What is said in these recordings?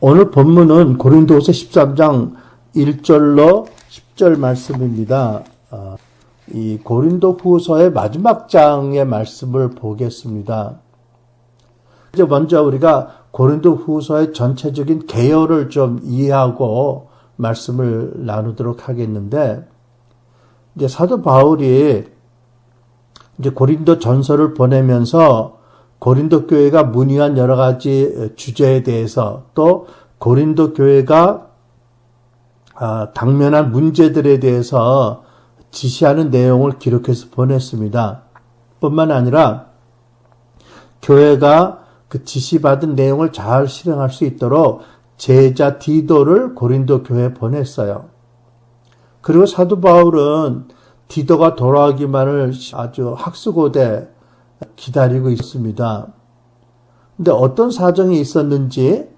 오늘 본문은 고린도후서 13장 1절로 10절 말씀입니다. 이 고린도후서의 마지막 장의 말씀을 보겠습니다. 이제 먼저 우리가 고린도후서의 전체적인 개요를 좀 이해하고 말씀을 나누도록 하겠는데, 이제 사도 바울이 이제 고린도 전서를 보내면서 고린도 교회가 문의한 여러 가지 주제에 대해서, 또 고린도 교회가 당면한 문제들에 대해서 지시하는 내용을 기록해서 보냈습니다. 뿐만 아니라 교회가 그 지시받은 내용을 잘 실행할 수 있도록 제자 디도를 고린도 교회에 보냈어요. 그리고 사도 바울은 디도가 돌아오기만을 아주 학수고대 기다리고 있습니다. 근데 어떤 사정이 있었는지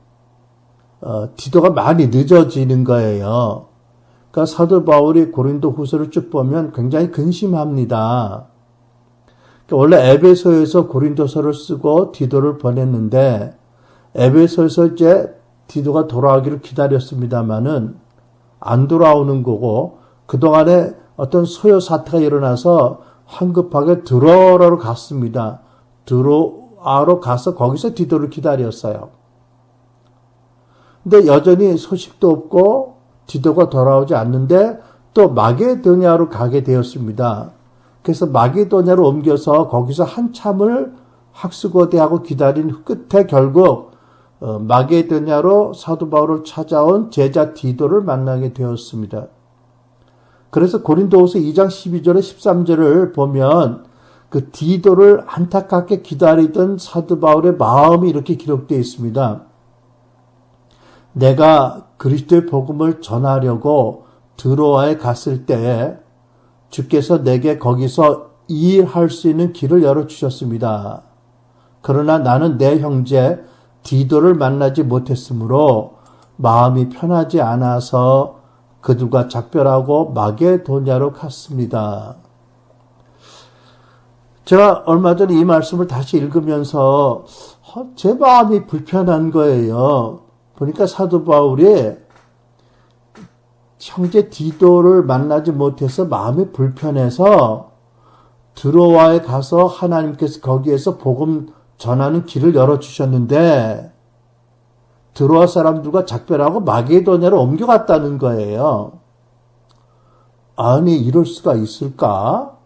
디도가 많이 늦어지는 거예요. 그러니까 사도 바울이 고린도 후서를 쭉 보면 굉장히 근심합니다. 그러니까 원래 에베소에서 고린도서를 쓰고 디도를 보냈는데, 에베소에서 이제 디도가 돌아오기를 기다렸습니다마는 안 돌아오는 거고, 그동안에 어떤 소요 사태가 일어나서 황급하게 드로아로 갔습니다. 드로아로 가서 거기서 디도를 기다렸어요. 근데 여전히 소식도 없고 디도가 돌아오지 않는데 또 마게도냐로 가게 되었습니다. 그래서 마게도냐로 옮겨서 거기서 한참을 학수고대하고 기다린 끝에 결국 마게도냐로 사도 바울을 찾아온 제자 디도를 만나게 되었습니다. 그래서 고린도후서 2장 12절에 13절을 보면 그 디도를 안타깝게 기다리던 사도 바울의 마음이 이렇게 기록되어 있습니다. 내가 그리스도의 복음을 전하려고 드로아에 갔을 때에 주께서 내게 거기서 일할 수 있는 길을 열어주셨습니다. 그러나 나는 내 형제 디도를 만나지 못했으므로 마음이 편하지 않아서 그들과 작별하고 마게도냐로 갔습니다. 제가 얼마 전에 이 말씀을 다시 읽으면서 제 마음이 불편한 거예요. 보니까 사도 바울이 형제 디도를 만나지 못해서 마음이 불편해서 드로아에 가서 하나님께서 거기에서 복음 전하는 길을 열어주셨는데, 드로아 사람들과 작별하고 마게도냐로 옮겨갔다는 거예요. 아니, 이럴 수가 있을까?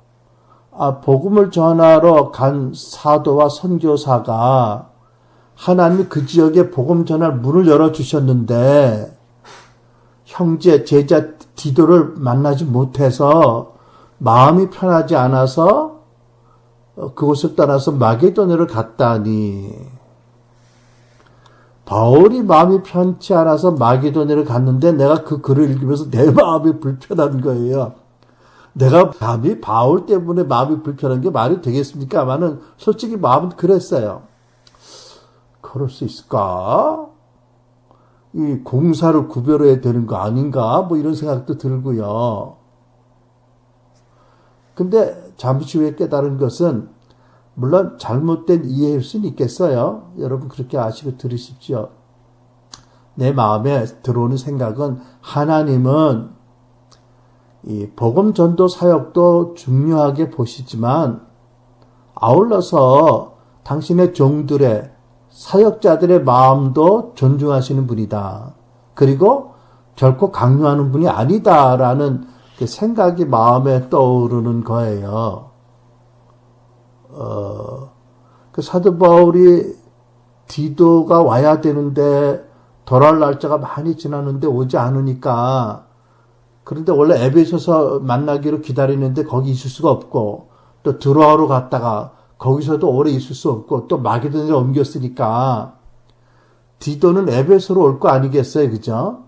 복음을 전하러 간 사도와 선교사가 하나님이 그 지역에 복음 전할 문을 열어주셨는데 형제, 제자 디도를 만나지 못해서 마음이 편하지 않아서 그곳을 떠나서 마게도냐로 갔다니. 바울이 마음이 편치 않아서 마게도냐를 갔는데 내가 그 글을 읽으면서 내 마음이 불편한 거예요. 내가 감히 바울 때문에 마음이 불편한 게 말이 되겠습니까? 아마는 솔직히 마음은 그랬어요. 그럴 수 있을까? 이 공사를 구별해야 되는 거 아닌가? 뭐 이런 생각도 들고요. 근데 잠시 후에 깨달은 것은 물론 잘못된 이해일 수는 있겠어요. 여러분 그렇게 아시고 들으십시오. 내 마음에 들어오는 생각은 하나님은 이 복음 전도 사역도 중요하게 보시지만 아울러서 당신의 종들의 사역자들의 마음도 존중하시는 분이다. 그리고 결코 강요하는 분이 아니다라는 그 생각이 마음에 떠오르는 거예요. 그 사도 바울이 디도가 와야 되는데 돌아올 날짜가 많이 지났는데 오지 않으니까, 그런데 원래 에베소서 만나기로 기다리는데 거기 있을 수가 없고, 또 드로아로 갔다가 거기서도 오래 있을 수 없고, 또 마게도냐로 옮겼으니까 디도는 에베소로 올 거 아니겠어요, 그죠?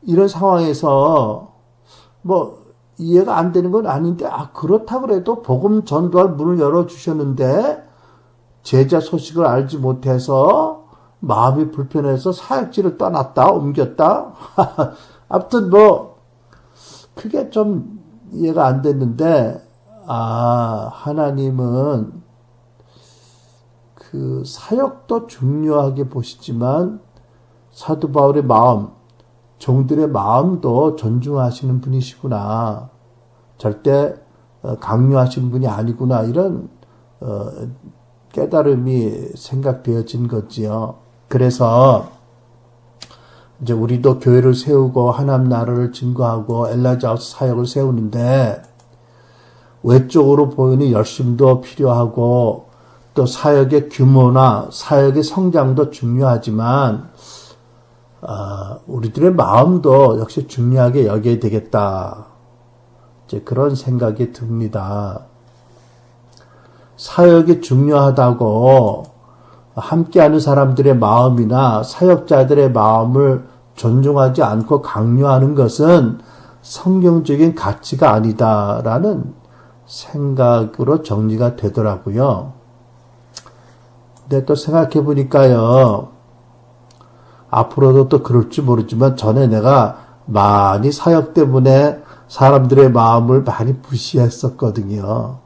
이런 상황에서 뭐 이해가 안 되는 건 아닌데, 그렇다 그래도 복음 전도할 문을 열어주셨는데 제자 소식을 알지 못해서 마음이 불편해서 사역지를 떠났다, 옮겼다. 아무튼 뭐 그게 좀 이해가 안 됐는데, 하나님은 그 사역도 중요하게 보시지만 사도 바울의 마음, 종들의 마음도 존중하시는 분이시구나. 절대 강요하시는 분이 아니구나. 이런 깨달음이 생각되어진 거지요. 그래서 이제 우리도 교회를 세우고 하나님 나라를 증거하고 엘라자우스 사역을 세우는데 외적으로 보이는 열심도 필요하고 또 사역의 규모나 사역의 성장도 중요하지만 우리들의 마음도 역시 중요하게 여겨야 되겠다. 이제 그런 생각이 듭니다. 사역이 중요하다고 함께하는 사람들의 마음이나 사역자들의 마음을 존중하지 않고 강요하는 것은 성경적인 가치가 아니다라는 생각으로 정리가 되더라고요. 근데 또 생각해 보니까요, 앞으로도 또 그럴지 모르지만 전에 내가 많이 사역 때문에 사람들의 마음을 많이 무시했었거든요.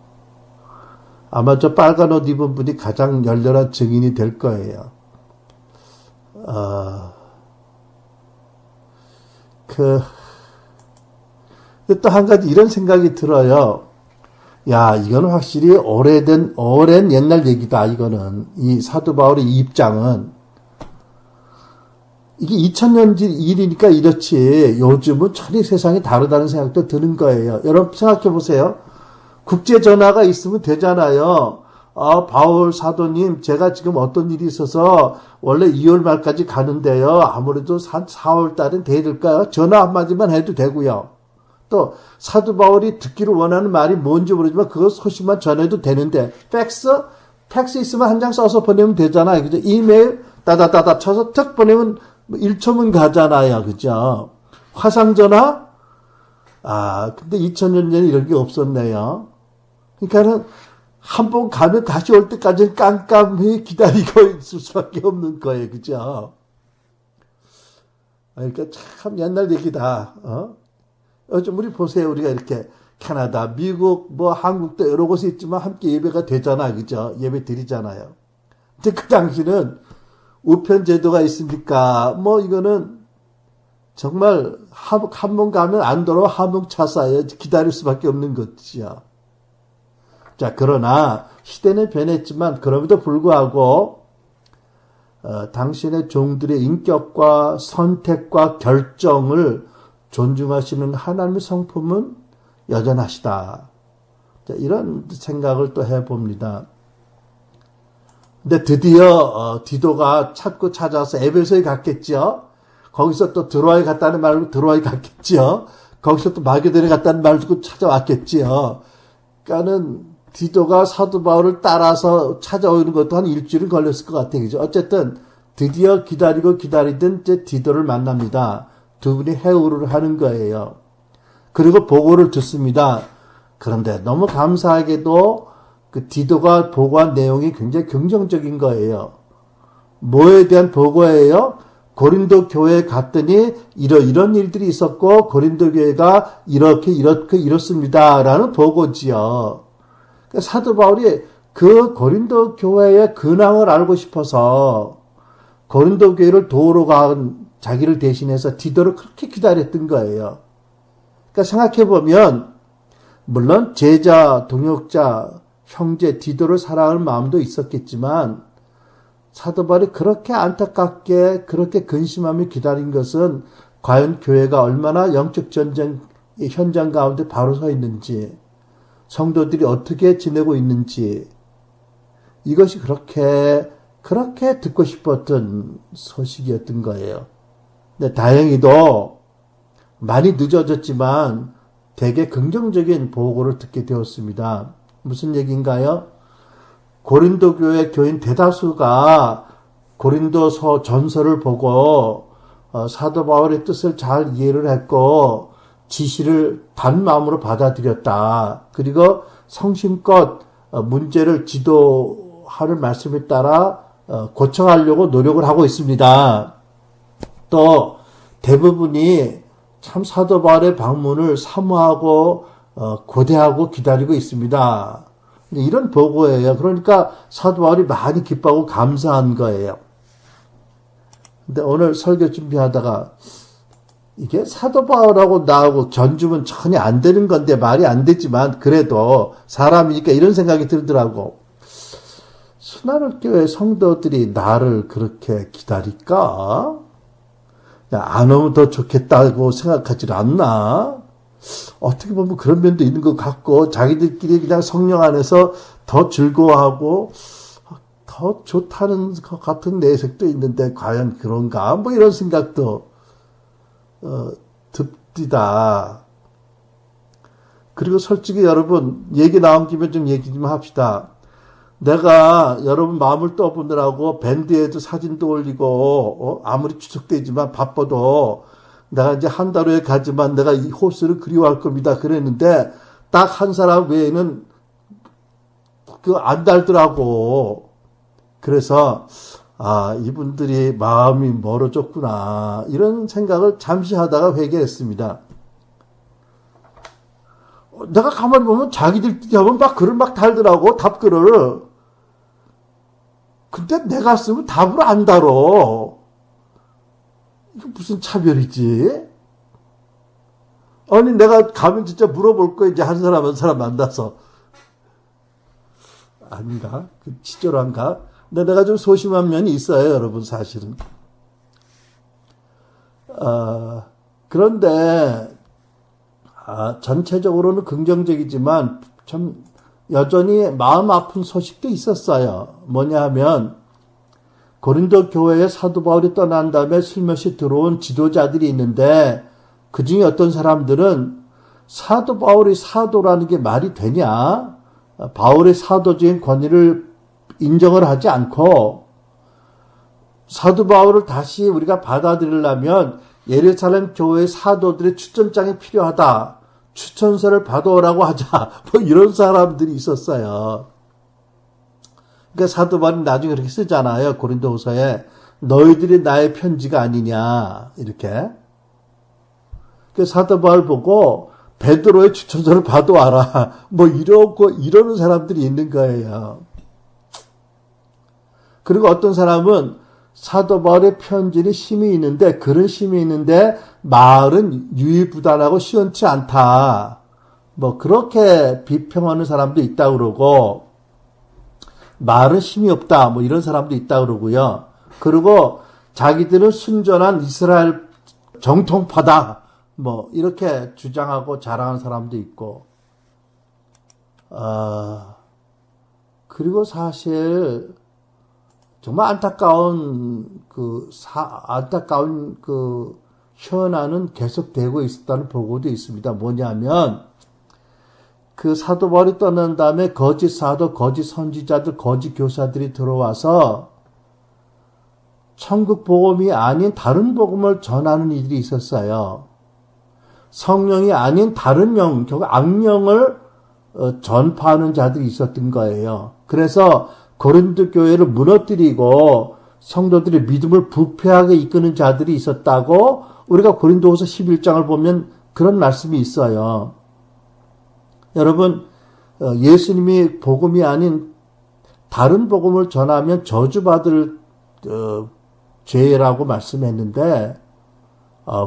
아마 저 빨간 옷 입은 분이 가장 열렬한 증인이 될 거예요. 또 한 가지 이런 생각이 들어요. 야, 이거는 확실히 오랜 옛날 얘기다, 이거는. 이 사도 바울의 이 입장은. 이게 2000년 일이니까 이렇지. 요즘은 전혀 세상이 다르다는 생각도 드는 거예요. 여러분 생각해 보세요. 국제 전화가 있으면 되잖아요. 바울 사도님, 제가 지금 어떤 일이 있어서 원래 2월 말까지 가는데요. 아무래도 한 4월 달엔 돼야 될까요? 전화 한마디만 해도 되고요. 또 사도 바울이 듣기를 원하는 말이 뭔지 모르지만 그거 소식만 전해도 되는데 팩스 있으면 한 장 써서 보내면 되잖아요. 그죠? 이메일 따다다다 쳐서 탁 보내면 1초면 가잖아요. 그죠? 화상전화? 근데 2000년 전에 이런 게 없었네요. 그러니까는 한 번 가면 다시 올 때까지는 깜깜히 기다리고 있을 수밖에 없는 거예요. 그죠? 그러니까 참 옛날 얘기다. 요즘 우리 보세요. 우리가 이렇게 캐나다, 미국, 한국도 여러 곳에 있지만 함께 예배가 되잖아. 그죠? 예배 드리잖아요. 근데 그 당시는 우편 제도가 있으니까 이거는 정말 한 번 가면 안 돌아와 하몽차사에 기다릴 수밖에 없는 것이죠. 자, 그러나 시대는 변했지만 그럼에도 불구하고 당신의 종들의 인격과 선택과 결정을 존중하시는 하나님의 성품은 여전하시다. 자, 이런 생각을 또 해봅니다. 근데 드디어 디도가 찾아서 에베소에 갔겠죠. 거기서 또 드로아에 갔다는 말로 드로아에 갔겠죠. 거기서 또 마게도에 갔다는 말을 듣고 찾아왔겠죠. 그러니까는 디도가 사도 바울을 따라서 찾아오는 것도 한 일주일은 걸렸을 것 같아요. 그죠? 어쨌든 드디어 기다리던 이제 디도를 만납니다. 두 분이 회우를 하는 거예요. 그리고 보고를 듣습니다. 그런데 너무 감사하게도 그 디도가 보고한 내용이 굉장히 긍정적인 거예요. 뭐에 대한 보고예요? 고린도 교회에 갔더니 이런 일들이 있었고 고린도 교회가 이렇습니다. 라는 보고지요. 그러니까 사도 바울이 그 고린도 교회의 근황을 알고 싶어서 고린도 교회를 도우러 간 자기를 대신해서 디도를 그렇게 기다렸던 거예요. 그러니까 생각해보면 물론 제자, 동역자, 형제 디도를 사랑하는 마음도 있었겠지만 사도 바울이 그렇게 안타깝게 그렇게 근심하며 기다린 것은 과연 교회가 얼마나 영적 전쟁 현장 가운데 바로 서 있는지 성도들이 어떻게 지내고 있는지 이것이 그렇게 듣고 싶었던 소식이었던 거예요. 근데 다행히도 많이 늦어졌지만 되게 긍정적인 보고를 듣게 되었습니다. 무슨 얘기인가요? 고린도 교회 교인 대다수가 고린도서 전서를 보고 사도 바울의 뜻을 잘 이해를 했고 지시를 단마음으로 받아들였다. 그리고 성심껏 문제를 지도하는 말씀에 따라 고쳐가려고 노력을 하고 있습니다. 또 대부분이 참 사도 바울의 방문을 사모하고 고대하고 기다리고 있습니다. 이런 보고예요. 그러니까 사도 바울이 많이 기뻐하고 감사한 거예요. 근데 오늘 설교 준비하다가 이게 사도 바울하고 나하고 견주면 전혀 안 되는 건데 말이 안 되지만 그래도 사람이니까 이런 생각이 들더라고. 순환을교회 성도들이 나를 그렇게 기다릴까? 안 오면 더 좋겠다고 생각하지 않나? 어떻게 보면 그런 면도 있는 것 같고 자기들끼리 그냥 성령 안에서 더 즐거워하고 더 좋다는 것 같은 내색도 있는데 과연 그런가? 뭐 이런 생각도 듭디다. 그리고 솔직히 여러분 얘기 나온 김에 좀 얘기 좀 합시다. 내가 여러분 마음을 떠보느라고 밴드에도 사진도 올리고 아무리 추석되지만 바빠도 내가 이제 한 달 후에 가지만 내가 이 호수를 그리워할 겁니다. 그랬는데 딱 한 사람 외에는 안 달더라고. 그래서 이분들이 마음이 멀어졌구나 이런 생각을 잠시 하다가 회개했습니다. 내가 가만히 보면 자기들끼리 하면 막 글을 막 달더라고. 답글을. 근데 내가 쓰면 답을 안 달어. 이거 무슨 차별이지? 아니 내가 가면 진짜 물어볼 거야. 이제 한 사람 한 사람 만나서. 아닌가? 치졸한가? 근데 내가 좀 소심한 면이 있어요. 여러분 사실은. 그런데 전체적으로는 긍정적이지만 참 여전히 마음 아픈 소식도 있었어요. 뭐냐 하면 고린도 교회에 사도 바울이 떠난 다음에 슬며시 들어온 지도자들이 있는데 그중에 어떤 사람들은 사도 바울이 사도라는 게 말이 되냐? 바울의 사도적인 권위를 인정을 하지 않고 사도 바울을 다시 우리가 받아들이려면 예루살렘 교회의 사도들의 추천장이 필요하다. 추천서를 받아오라고 하자. 뭐 이런 사람들이 있었어요. 그러니까 사도 바울이 나중에 그렇게 쓰잖아요. 고린도후서에 너희들이 나의 편지가 아니냐 이렇게. 그 사도 바울 보고 베드로의 추천서를 받아와라. 뭐 이러는 사람들이 있는 거예요. 그리고 어떤 사람은 사도 바울의 편지는 힘이 있는데 그런 힘이 있는데 말은 유의부단하고 시원치 않다. 뭐 그렇게 비평하는 사람도 있다고 그러고 말은 힘이 없다. 뭐 이런 사람도 있다고 그러고요. 그리고 자기들은 순전한 이스라엘 정통파다. 뭐 이렇게 주장하고 자랑하는 사람도 있고 그리고 사실 정말 안타까운 현안은 계속되고 있었다는 보고도 있습니다. 뭐냐면, 그 사도 바울이 떠난 다음에 거짓 사도, 거짓 선지자들, 거짓 교사들이 들어와서 천국 복음이 아닌 다른 복음을 전하는 이들이 있었어요. 성령이 아닌 다른 영, 결국 악령을 전파하는 자들이 있었던 거예요. 그래서 고린도 교회를 무너뜨리고 성도들의 믿음을 부패하게 이끄는 자들이 있었다고 우리가 고린도후서 11장을 보면 그런 말씀이 있어요. 여러분 예수님이 복음이 아닌 다른 복음을 전하면 저주받을 죄라고 말씀했는데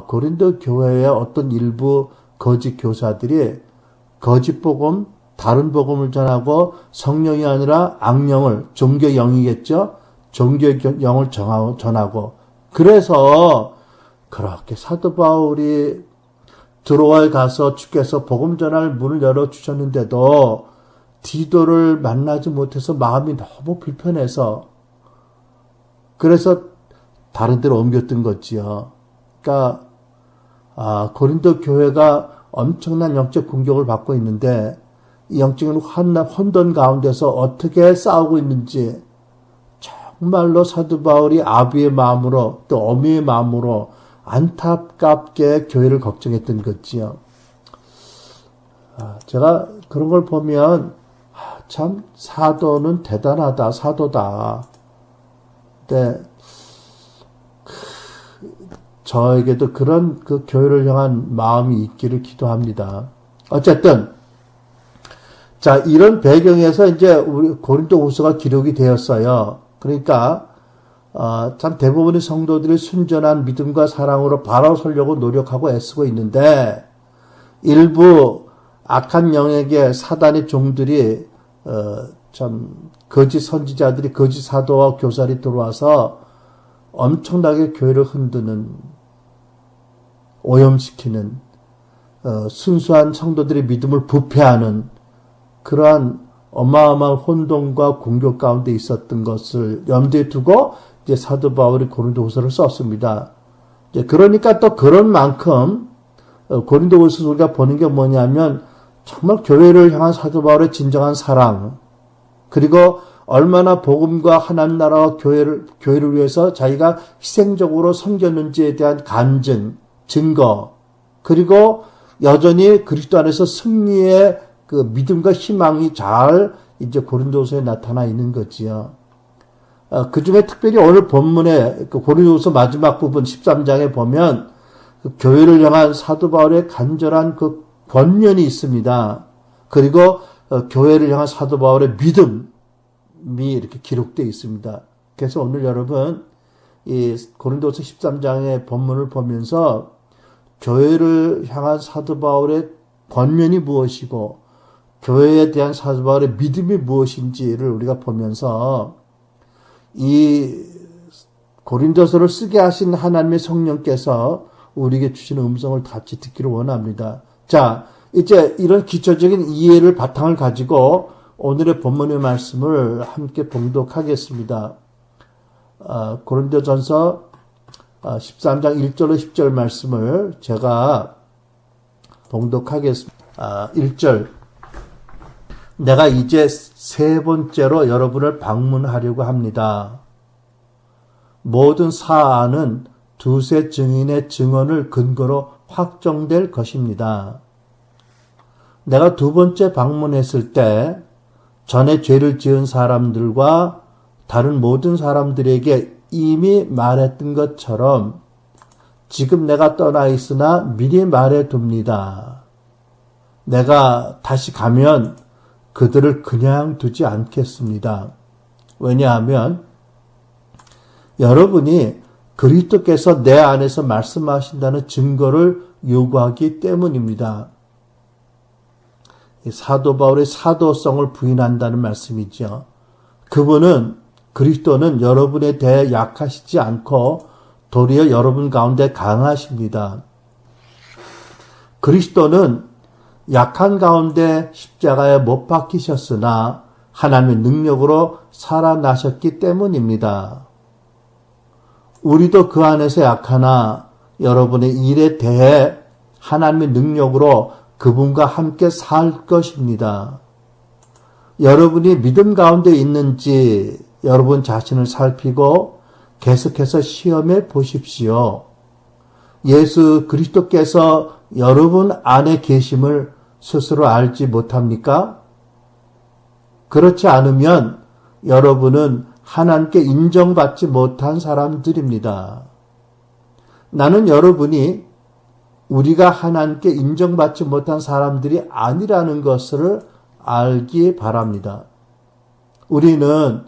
고린도 교회의 어떤 일부 거짓 교사들이 거짓 복음 다른 복음을 전하고 성령이 아니라 악령을 종교 영이겠죠. 종교 영을 전하고 그래서 그렇게 사도 바울이 드로아에 가서 주께서 복음 전할 문을 열어주셨는데도 디도를 만나지 못해서 마음이 너무 불편해서 그래서 다른 데로 옮겼던 거지요. 그러니까 고린도 교회가 엄청난 영적 공격을 받고 있는데 이 영적인 혼돈 가운데서 어떻게 싸우고 있는지 정말로 사도 바울이 아비의 마음으로 또 어미의 마음으로 안타깝게 교회를 걱정했던 거지요. 제가 그런 걸 보면 참 사도는 대단하다, 사도다. 근데 저에게도 그런 그 교회를 향한 마음이 있기를 기도합니다. 어쨌든 자, 이런 배경에서 이제 우리 고린도후서가 기록이 되었어요. 그러니까 참 대부분의 성도들이 순전한 믿음과 사랑으로 바로 서려고 노력하고 애쓰고 있는데 일부 악한 영에게 사단의 종들이 참 거짓 선지자들이 거짓 사도와 교사들이 들어와서 엄청나게 교회를 흔드는 오염시키는 순수한 성도들의 믿음을 부패하는 그러한 어마어마한 혼돈과 공격 가운데 있었던 것을 염두에 두고 이제 사도 바울이 고린도후서를 썼습니다. 그러니까 또 그런 만큼 고린도후서 우리가 보는 게 뭐냐면 정말 교회를 향한 사도 바울의 진정한 사랑, 그리고 얼마나 복음과 하나님 나라와 교회를 위해서 자기가 희생적으로 섬겼는지에 대한 간증, 증거, 그리고 여전히 그리스도 안에서 승리의 그 믿음과 희망이 잘 이제 고린도후서에 나타나 있는 거지요. 그 중에 특별히 오늘 본문에 그 고린도후서 마지막 부분 13장에 보면 그 교회를 향한 사도 바울의 간절한 그 권면이 있습니다. 그리고 교회를 향한 사도 바울의 믿음이 이렇게 기록되어 있습니다. 그래서 오늘 여러분 이 고린도서 13장의 본문을 보면서 교회를 향한 사도 바울의 권면이 무엇이고 교회에 대한 사도 바울의 믿음이 무엇인지를 우리가 보면서 이 고린도서를 쓰게 하신 하나님의 성령께서 우리에게 주시는 음성을 같이 듣기를 원합니다. 자, 이제 이런 기초적인 이해를 바탕을 가지고 오늘의 본문의 말씀을 함께 봉독하겠습니다. 고린도전서 13장 1절로 10절 말씀을 제가 봉독하겠습니다. 1절. 내가 이제 세 번째로 여러분을 방문하려고 합니다. 모든 사안은 두세 증인의 증언을 근거로 확정될 것입니다. 내가 두 번째 방문했을 때 전에 죄를 지은 사람들과 다른 모든 사람들에게 이미 말했던 것처럼 지금 내가 떠나 있으나 미리 말해둡니다. 내가 다시 가면 그들을 그냥 두지 않겠습니다. 왜냐하면 여러분이 그리스도께서 내 안에서 말씀하신다는 증거를 요구하기 때문입니다. 사도 바울의 사도성을 부인한다는 말씀이죠. 그리스도는 여러분에 대해 약하시지 않고 도리어 여러분 가운데 강하십니다. 그리스도는 약한 가운데 십자가에 못 박히셨으나 하나님의 능력으로 살아나셨기 때문입니다. 우리도 그 안에서 약하나 여러분의 일에 대해 하나님의 능력으로 그분과 함께 살 것입니다. 여러분이 믿음 가운데 있는지 여러분 자신을 살피고 계속해서 시험해 보십시오. 예수 그리스도께서 여러분 안에 계심을 스스로 알지 못합니까? 그렇지 않으면 여러분은 하나님께 인정받지 못한 사람들입니다. 나는 여러분이 우리가 하나님께 인정받지 못한 사람들이 아니라는 것을 알기 바랍니다. 우리는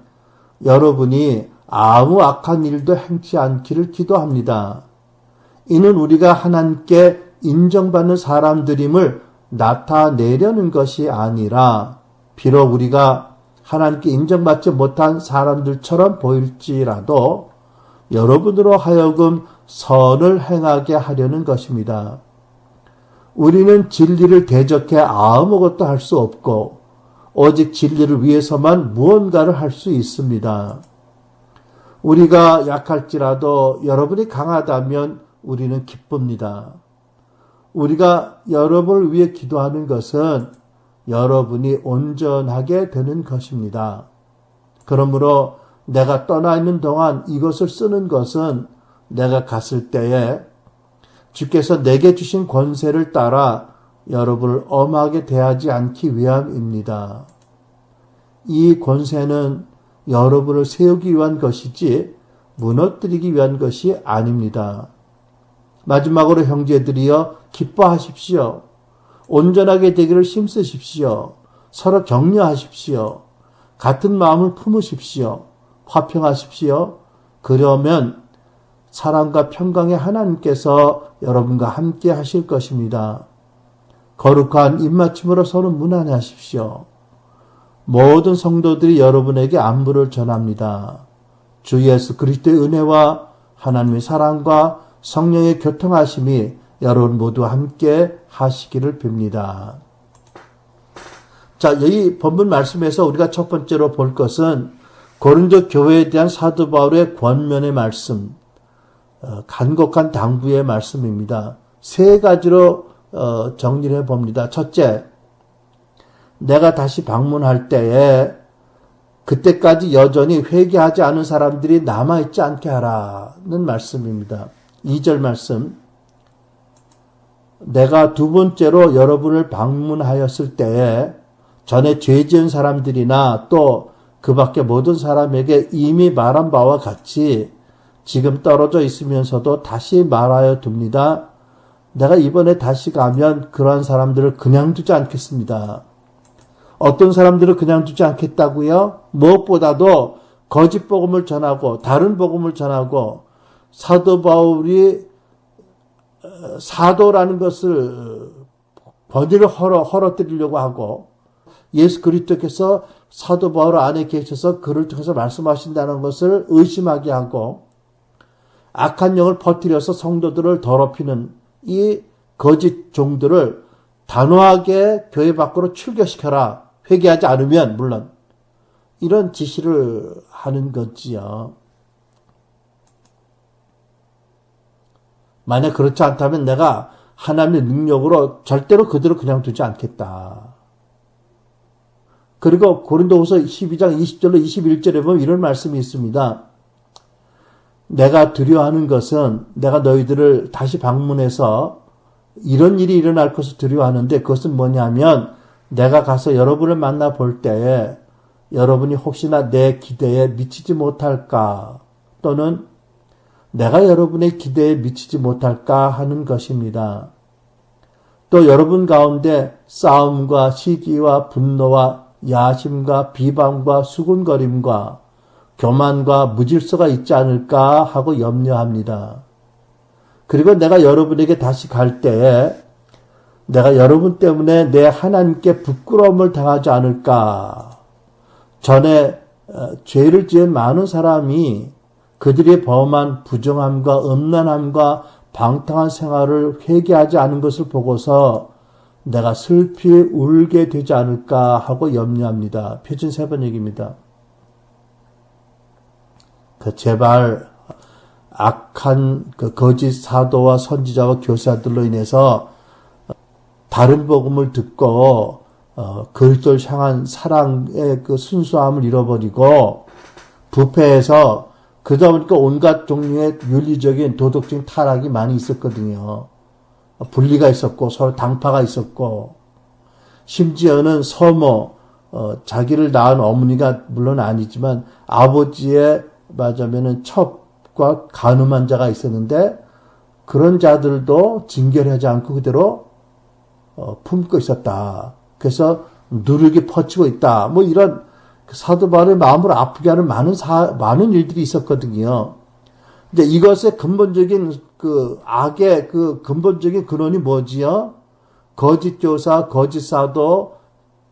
여러분이 아무 악한 일도 행치 않기를 기도합니다. 이는 우리가 하나님께 인정받는 사람들임을 나타내려는 것이 아니라 비록 우리가 하나님께 인정받지 못한 사람들처럼 보일지라도 여러분으로 하여금 선을 행하게 하려는 것입니다. 우리는 진리를 대적해 아무것도 할 수 없고 오직 진리를 위해서만 무언가를 할 수 있습니다. 우리가 약할지라도 여러분이 강하다면 우리는 기쁩니다. 우리가 여러분을 위해 기도하는 것은 여러분이 온전하게 되는 것입니다. 그러므로 내가 떠나 있는 동안 이것을 쓰는 것은 내가 갔을 때에 주께서 내게 주신 권세를 따라 여러분을 엄하게 대하지 않기 위함입니다. 이 권세는 여러분을 세우기 위한 것이지 무너뜨리기 위한 것이 아닙니다. 마지막으로 형제들이여 기뻐하십시오. 온전하게 되기를 힘쓰십시오. 서로 격려하십시오. 같은 마음을 품으십시오. 화평하십시오. 그러면 사랑과 평강의 하나님께서 여러분과 함께 하실 것입니다. 거룩한 입맞춤으로 서로 문안하십시오. 모든 성도들이 여러분에게 안부를 전합니다. 주 예수 그리스도의 은혜와 하나님의 사랑과 성령의 교통하심이 여러분 모두 함께 하시기를 빕니다. 자, 이 본문 말씀에서 우리가 첫 번째로 볼 것은 고린도 교회에 대한 사도 바울의 권면의 말씀, 간곡한 당부의 말씀입니다. 세 가지로 정리를 해봅니다. 첫째, 내가 다시 방문할 때에 그때까지 여전히 회개하지 않은 사람들이 남아있지 않게 하라는 말씀입니다. 2절 말씀, 내가 두 번째로 여러분을 방문하였을 때에 전에 죄 지은 사람들이나 또 그 밖에 모든 사람에게 이미 말한 바와 같이 지금 떨어져 있으면서도 다시 말하여 둡니다. 내가 이번에 다시 가면 그러한 사람들을 그냥 두지 않겠습니다. 어떤 사람들을 그냥 두지 않겠다고요? 무엇보다도 거짓 복음을 전하고 다른 복음을 전하고 사도 바울이 사도라는 것을 버디를 헐어뜨리려고 하고 예수 그리스도께서 사도 바울 안에 계셔서 그를 통해서 말씀하신다는 것을 의심하게 하고 악한 영을 퍼뜨려서 성도들을 더럽히는 이 거짓 종들을 단호하게 교회 밖으로 출교시켜라. 회개하지 않으면 물론 이런 지시를 하는 거지요. 만약 그렇지 않다면 내가 하나님의 능력으로 절대로 그들을 그냥 두지 않겠다. 그리고 고린도후서 12장 20절로 21절에 보면 이런 말씀이 있습니다. 내가 두려워하는 것은 내가 너희들을 다시 방문해서 이런 일이 일어날 것을 두려워하는데 그것은 뭐냐면 내가 가서 여러분을 만나 볼 때에 여러분이 혹시나 내 기대에 미치지 못할까 또는 내가 여러분의 기대에 미치지 못할까 하는 것입니다. 또 여러분 가운데 싸움과 시기와 분노와 야심과 비방과 수군거림과 교만과 무질서가 있지 않을까 하고 염려합니다. 그리고 내가 여러분에게 다시 갈 때에 내가 여러분 때문에 내 하나님께 부끄러움을 당하지 않을까. 전에 죄를 지은 많은 사람이 그들의 범한 부정함과 음란함과 방탕한 생활을 회개하지 않은 것을 보고서 내가 슬피 울게 되지 않을까 하고 염려합니다. 표준 3번 얘기입니다. 제발 악한 거짓 사도와 선지자와 교사들로 인해서 다른 복음을 듣고 그리스도를 향한 사랑의 그 순수함을 잃어버리고 부패해서 그러다 보니까 온갖 종류의 윤리적인 도덕적인 타락이 많이 있었거든요. 분리가 있었고 서로 당파가 있었고 심지어는 서모 자기를 낳은 어머니가 물론 아니지만 아버지의 말하자면은 첩과 간음한 자가 있었는데 그런 자들도 징계하지 않고 그대로 품고 있었다. 그래서 누룩이 퍼지고 있다. 뭐 이런 사도 바울의 마음을 아프게 하는 많은 일들이 있었거든요. 근데 이것의 근본적인 그 악의 그 근본적인 근원이 뭐지요? 거짓 교사, 거짓 사도,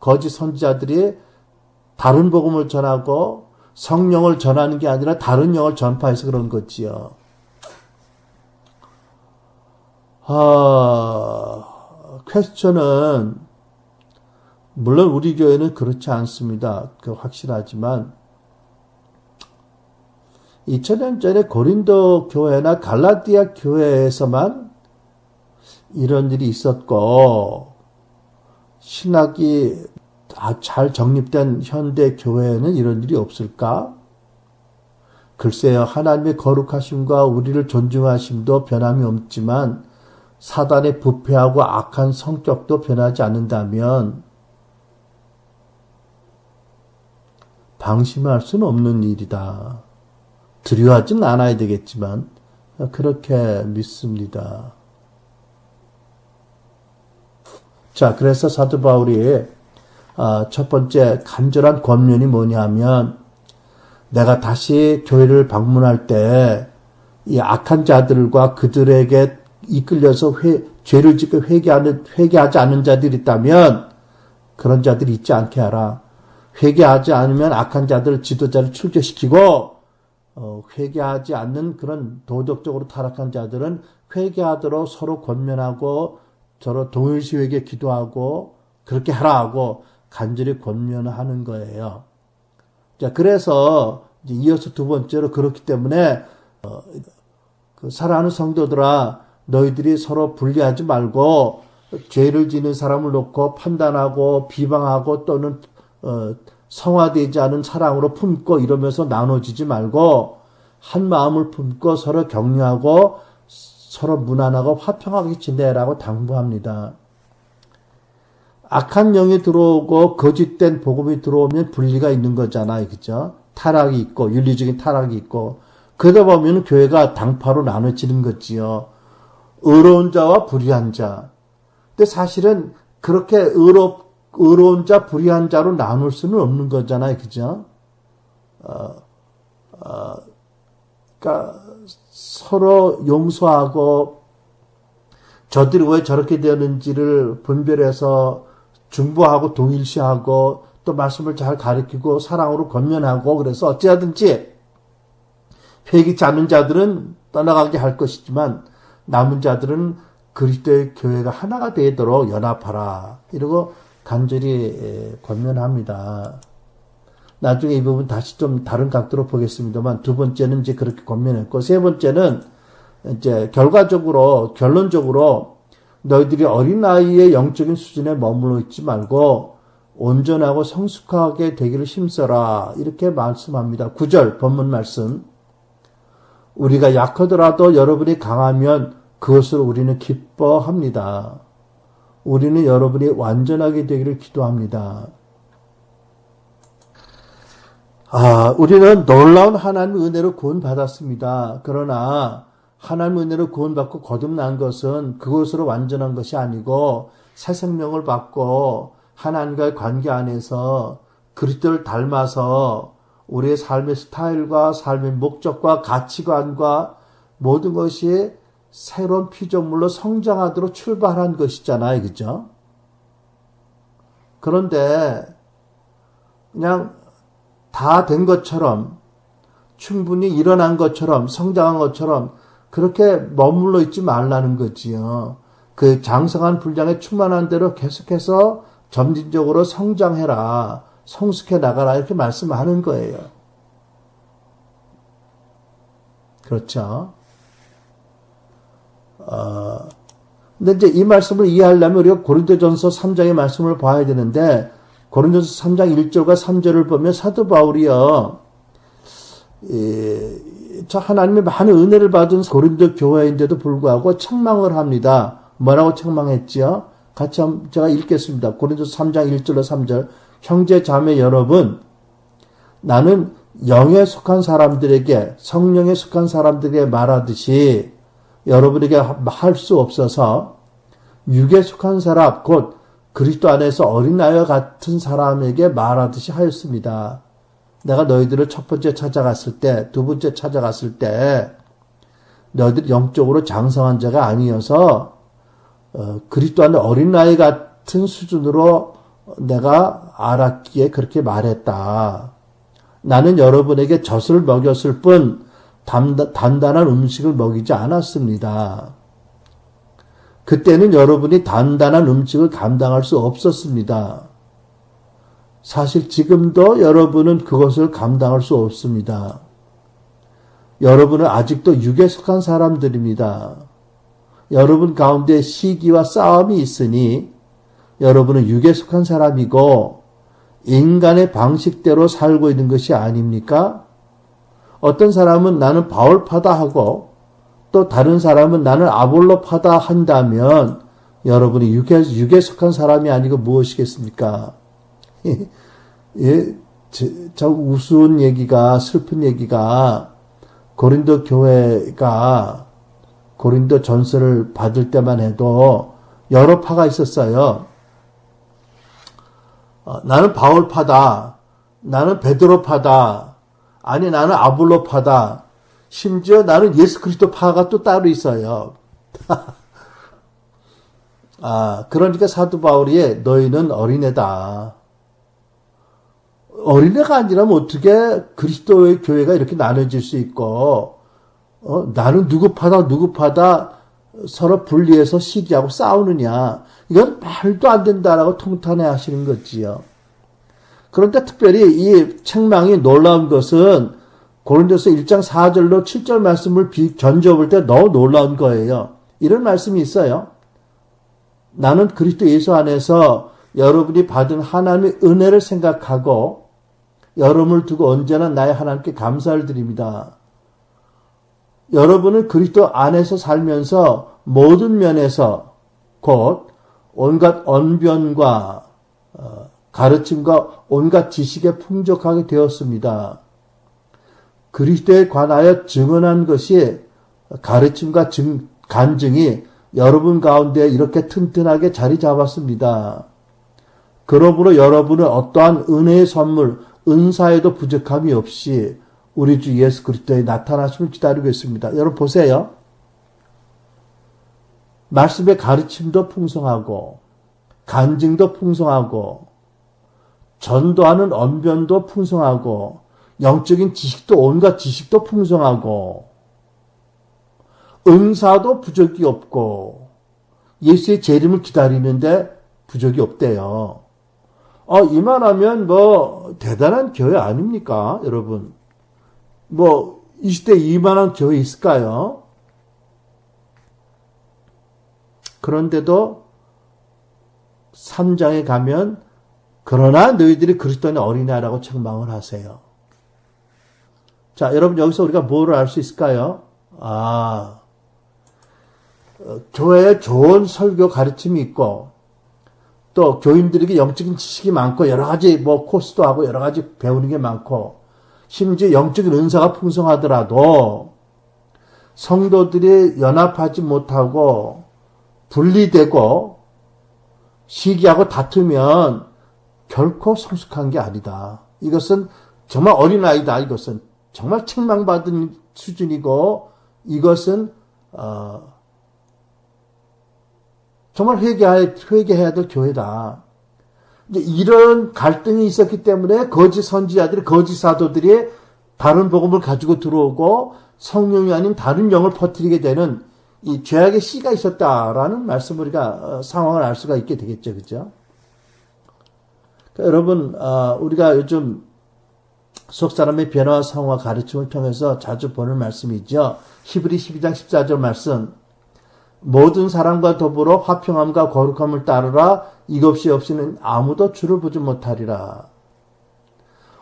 거짓 선지자들이 다른 복음을 전하고 성령을 전하는 게 아니라 다른 영을 전파해서 그런 거지요. 퀘스천은 물론 우리 교회는 그렇지 않습니다. 확실하지만 2000년 전에 고린도 교회나 갈라디아 교회에서만 이런 일이 있었고 신학이 잘 정립된 현대 교회에는 이런 일이 없을까? 글쎄요. 하나님의 거룩하심과 우리를 존중하심도 변함이 없지만 사단의 부패하고 악한 성격도 변하지 않는다면 방심할 수는 없는 일이다. 두려워하진 않아야 되겠지만 그렇게 믿습니다. 자, 그래서 사도 바울이 첫 번째 간절한 권면이 뭐냐면 내가 다시 교회를 방문할 때 이 악한 자들과 그들에게 이끌려서 죄를 짓고 회개하지 않는 자들이 있다면 그런 자들이 있지 않게 하라. 회개하지 않으면 악한 자들, 지도자를 출교시키고 회개하지 않는 그런 도덕적으로 타락한 자들은 회개하도록 서로 권면하고 서로 동일시에게 기도하고 그렇게 하라 하고 간절히 권면하는 거예요. 자, 그래서 이어서 두 번째로 그렇기 때문에 사랑하는 성도들아, 너희들이 서로 분리하지 말고 죄를 지는 사람을 놓고 판단하고 비방하고 또는 성화되지 않은 사랑으로 품고 이러면서 나눠지지 말고 한 마음을 품고 서로 격려하고 서로 무난하고 화평하게 지내라고 당부합니다. 악한 영이 들어오고 거짓된 복음이 들어오면 분리가 있는 거잖아요. 그죠? 타락이 있고 윤리적인 타락이 있고 그러다 보면 교회가 당파로 나눠지는 거지요. 의로운 자와 불의한 자. 근데 사실은 그렇게 의로운 자, 불의한 자로 나눌 수는 없는 거잖아요. 그죠? 그러니까 서로 용서하고 저들이 왜 저렇게 되었는지를 분별해서 중보하고 동일시하고 또 말씀을 잘 가르치고 사랑으로 권면하고 그래서 어찌하든지 회개치 않는 자들은 떠나가게 할 것이지만 남은 자들은 그리스도의 교회가 하나가 되도록 연합하라. 이러고 간절히 권면합니다. 나중에 이 부분 다시 좀 다른 각도로 보겠습니다만 두 번째는 이제 그렇게 권면했고 세 번째는 이제 결론적으로 너희들이 어린 나이의 영적인 수준에 머물러 있지 말고 온전하고 성숙하게 되기를 힘써라. 이렇게 말씀합니다. 9절 본문 말씀. 우리가 약하더라도 여러분이 강하면 그것으로 우리는 기뻐합니다. 우리는 여러분이 완전하게 되기를 기도합니다. 우리는 놀라운 하나님의 은혜로 구원받았습니다. 그러나 하나님의 은혜로 구원받고 거듭난 것은 그것으로 완전한 것이 아니고 새 생명을 받고 하나님과의 관계 안에서 그리스도를 닮아서 우리의 삶의 스타일과 삶의 목적과 가치관과 모든 것이 새로운 피조물로 성장하도록 출발한 것이잖아요. 그죠? 그런데 그냥 다 된 것처럼 충분히 일어난 것처럼 성장한 것처럼 그렇게 머물러 있지 말라는 거지요. 그 장성한 분량에 충만한 대로 계속해서 점진적으로 성장해라. 성숙해 나가라. 이렇게 말씀하는 거예요. 그렇죠? 근데 이제 이 말씀을 이해하려면 우리가 고린도전서 3장의 말씀을 봐야 되는데 고린도전서 3장 1절과 3절을 보면 사도 바울이요. 저 하나님의 많은 은혜를 받은 고린도 교회인데도 불구하고 책망을 합니다. 뭐라고 책망했지요? 같이 제가 읽겠습니다. 고린도서 3장 1절로 3절. 형제 자매 여러분, 나는 영에 속한 사람들에게 성령에 속한 사람들에게 말하듯이 여러분에게 할 수 없어서 육에 속한 사람 곧 그리스도 안에서 어린아이와 같은 사람에게 말하듯이 하였습니다. 내가 너희들을 첫 번째 찾아갔을 때, 두 번째 찾아갔을 때 너희들 영적으로 장성한 자가 아니어서 그리스도 안에 어린아이 같은 수준으로 내가 알았기에 그렇게 말했다. 나는 여러분에게 젖을 먹였을 뿐 단단한 음식을 먹이지 않았습니다. 그때는 여러분이 단단한 음식을 감당할 수 없었습니다. 사실 지금도 여러분은 그것을 감당할 수 없습니다. 여러분은 아직도 육에 속한 사람들입니다. 여러분 가운데 시기와 싸움이 있으니 여러분은 육에 속한 사람이고 인간의 방식대로 살고 있는 것이 아닙니까? 어떤 사람은 나는 바울파다 하고 또 다른 사람은 나는 아볼로파다 한다면 여러분이 육에 속한 사람이 아니고 무엇이겠습니까? 예, 저 우스운 얘기가 슬픈 얘기가 고린도 교회가 고린도 전서를 받을 때만 해도 여러 파가 있었어요. 나는 바울파다. 나는 베드로파다. 아니 나는 아볼로파다. 심지어 나는 예수 그리스도파가 또 따로 있어요. 그러니까 사도 바울이 너희는 어린애다. 어린애가 아니라면 어떻게 그리스도의 교회가 이렇게 나눠질 수 있고, 나는 누구 파다 서로 분리해서 시기하고 싸우느냐. 이건 말도 안 된다라고 통탄해 하시는 거지요. 그런데 특별히 이 책망이 놀라운 것은 고린도서 1장 4절로 7절 말씀을 견져볼 때 너무 놀라운 거예요. 이런 말씀이 있어요. 나는 그리스도 예수 안에서 여러분이 받은 하나님의 은혜를 생각하고 여러분을 두고 언제나 나의 하나님께 감사를 드립니다. 여러분은 그리스도 안에서 살면서 모든 면에서 곧 온갖 언변과 가르침과 온갖 지식에 풍족하게 되었습니다. 그리스도에 관하여 증언한 것이 가르침과 간증이 여러분 가운데 이렇게 튼튼하게 자리 잡았습니다. 그러므로 여러분은 어떠한 은혜의 선물, 은사에도 부족함이 없이 우리 주 예수 그리스도의 나타나심을 기다리고 있습니다. 여러분 보세요. 말씀의 가르침도 풍성하고 간증도 풍성하고 전도하는 언변도 풍성하고 영적인 지식도 온갖 지식도 풍성하고 은사도 부족이 없고 예수의 재림을 기다리는데 부족이 없대요. 이만하면 대단한 교회 아닙니까, 여러분? 이 시대에 이만한 교회 있을까요? 그런데도 3장에 가면 그러나 너희들이 그리스도의 어린아이라고 책망을 하세요. 자, 여러분 여기서 우리가 뭐를 알 수 있을까요? 교회에 좋은 설교 가르침이 있고 또 교인들에게 영적인 지식이 많고 여러 가지 코스도 하고 여러 가지 배우는 게 많고 심지어 영적인 은사가 풍성하더라도 성도들이 연합하지 못하고 분리되고 시기하고 다투면 결코 성숙한 게 아니다. 이것은 정말 어린아이다. 이것은 정말 책망받은 수준이고 이것은 정말 회개해야 될 교회다. 이제 이런 갈등이 있었기 때문에 거짓 선지자들이, 거짓 사도들이 다른 복음을 가지고 들어오고 성령이 아닌 다른 영을 퍼뜨리게 되는 이 죄악의 씨가 있었다라는 말씀을 우리가 상황을 알 수가 있게 되겠죠. 그죠? 그러니까 여러분, 우리가 요즘 속사람의 변화와 상황과 가르침을 통해서 자주 보는 말씀이죠. 히브리 12장 14절 말씀. 모든 사람과 더불어 화평함과 거룩함을 따르라. 이것이 없이는 아무도 주를 보지 못하리라.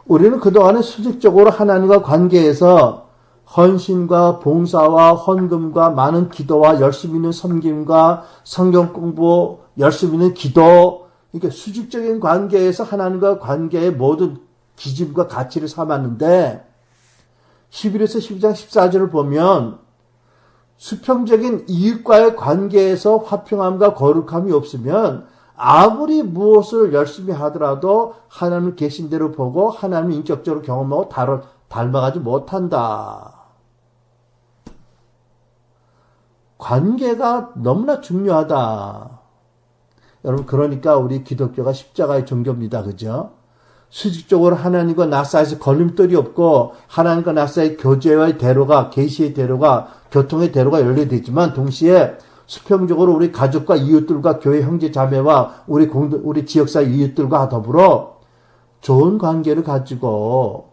우리는 그동안에 수직적으로 하나님과 관계에서 헌신과 봉사와 헌금과 많은 기도와 열심히 있는 섬김과 성경 공부, 열심히 있는 기도, 이렇게 수직적인 관계에서 하나님과 관계의 모든 기준과 가치를 삼았는데 11에서 12장 14절을 보면 수평적인 이웃과의 관계에서 화평함과 거룩함이 없으면 아무리 무엇을 열심히 하더라도 하나님을 계신 대로 보고 하나님을 인격적으로 경험하고 닮아가지 못한다. 관계가 너무나 중요하다. 여러분, 그러니까 우리 기독교가 십자가의 종교입니다. 그죠? 수직적으로 하나님과 나 사이에서 걸림돌이 없고 하나님과 나 사이의 교제와의 대로가, 계시의 대로가, 교통의 대로가 연결되지만 동시에 수평적으로 우리 가족과 이웃들과 교회 형제 자매와 우리 지역사회 이웃들과 더불어 좋은 관계를 가지고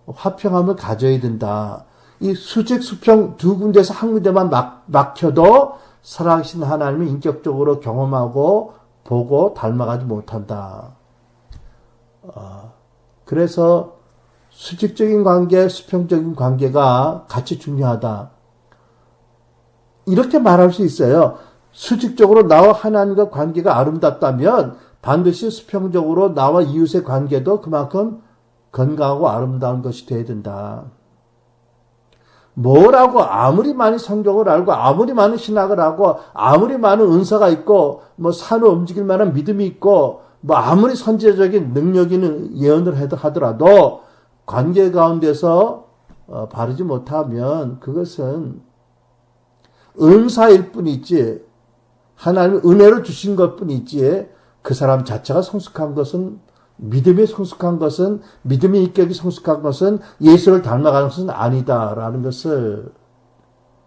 화평함을 가져야 된다. 이 수직, 수평 두 군데서 한 군데만 막혀도 살아계신 하나님을 인격적으로 경험하고 보고 닮아가지 못한다. 그래서 수직적인 관계, 수평적인 관계가 같이 중요하다. 이렇게 말할 수 있어요. 수직적으로 나와 하나님과 관계가 아름답다면 반드시 수평적으로 나와 이웃의 관계도 그만큼 건강하고 아름다운 것이 되어야 된다. 뭐라고 아무리 많이 성경을 알고 아무리 많은 신학을 하고 아무리 많은 은사가 있고 산을 움직일 만한 믿음이 있고 아무리 선지자적인 능력 있는 예언을 하더라도 관계 가운데서 바르지 못하면 그것은 은사일 뿐이지 하나님의 은혜를 주신 것 뿐이지 그 사람 자체가 성숙한 것은 믿음이 성숙한 것은 믿음의 인격이 성숙한 것은 예수를 닮아가는 것은 아니다라는 것을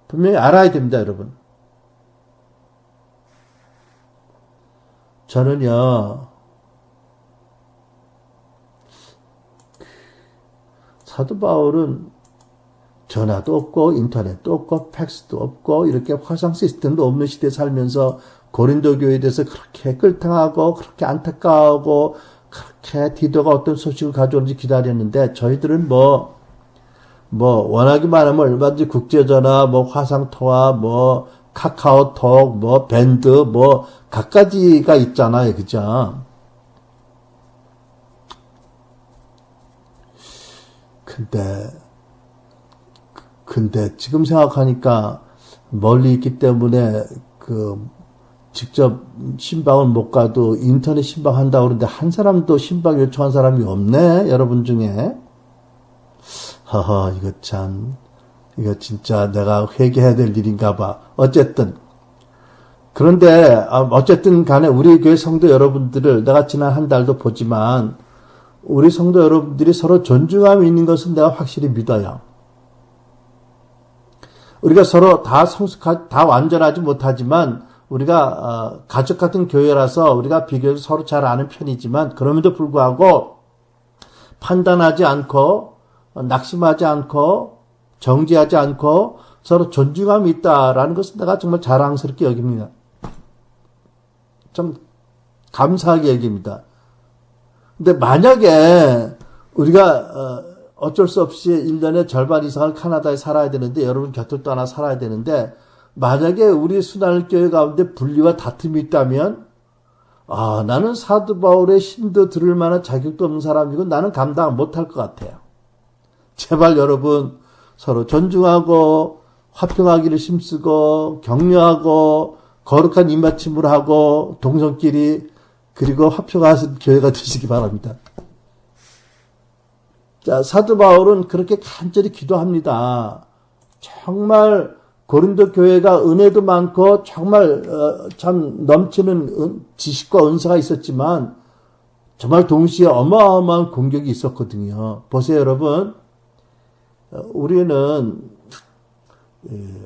분명히 알아야 됩니다, 여러분. 저는요, 사도 바울은 전화도 없고 인터넷도 없고 팩스도 없고 이렇게 화상 시스템도 없는 시대에 살면서 고린도 교회에 대해서 그렇게 끌탕하고 그렇게 안타까워하고 그렇게 디도가 어떤 소식을 가져오는지 기다렸는데 저희들은 원하기만 하면 얼마든지 국제전화, 화상통화, 카카오톡, 밴드, 갖가지가 있잖아요. 그죠? 근데 지금 생각하니까 멀리 있기 때문에 직접 신방을 못 가도 인터넷 신방한다고 그러는데 한 사람도 신방 요청한 사람이 없네, 여러분 중에. 허허, 이거 진짜 내가 회개해야 될 일인가 봐. 그런데 어쨌든 간에 우리 교회 성도 여러분들을 내가 지난 한 달도 보지만 우리 성도 여러분들이 서로 존중함이 있는 것은 내가 확실히 믿어요. 우리가 서로 다 완전하지 못하지만 우리가 가족 같은 교회라서 우리가 비교적 서로 잘 아는 편이지만 그럼에도 불구하고 판단하지 않고 낙심하지 않고 정죄하지 않고 서로 존중함이 있다라는 것은 내가 정말 자랑스럽게 여깁니다. 좀 감사하게 여깁니다. 근데 만약에 우리가 어쩔 수 없이 1년의 절반 이상을 카나다에 살아야 되는데 여러분 곁을 떠나 살아야 되는데 만약에 우리 순환교회 가운데 분리와 다툼이 있다면 나는 사도 바울의 신도 들을 만한 자격도 없는 사람이고 나는 감당 못할 것 같아요. 제발 여러분 서로 존중하고 화평하기를 힘쓰고 격려하고 거룩한 입맞춤을 하고 동성끼리 그리고 화평하신 교회가 되시기 바랍니다. 자, 사도 바울은 그렇게 간절히 기도합니다. 정말 고린도 교회가 은혜도 많고 정말 참 넘치는 지식과 은사가 있었지만 정말 동시에 어마어마한 공격이 있었거든요. 보세요, 여러분. 우리는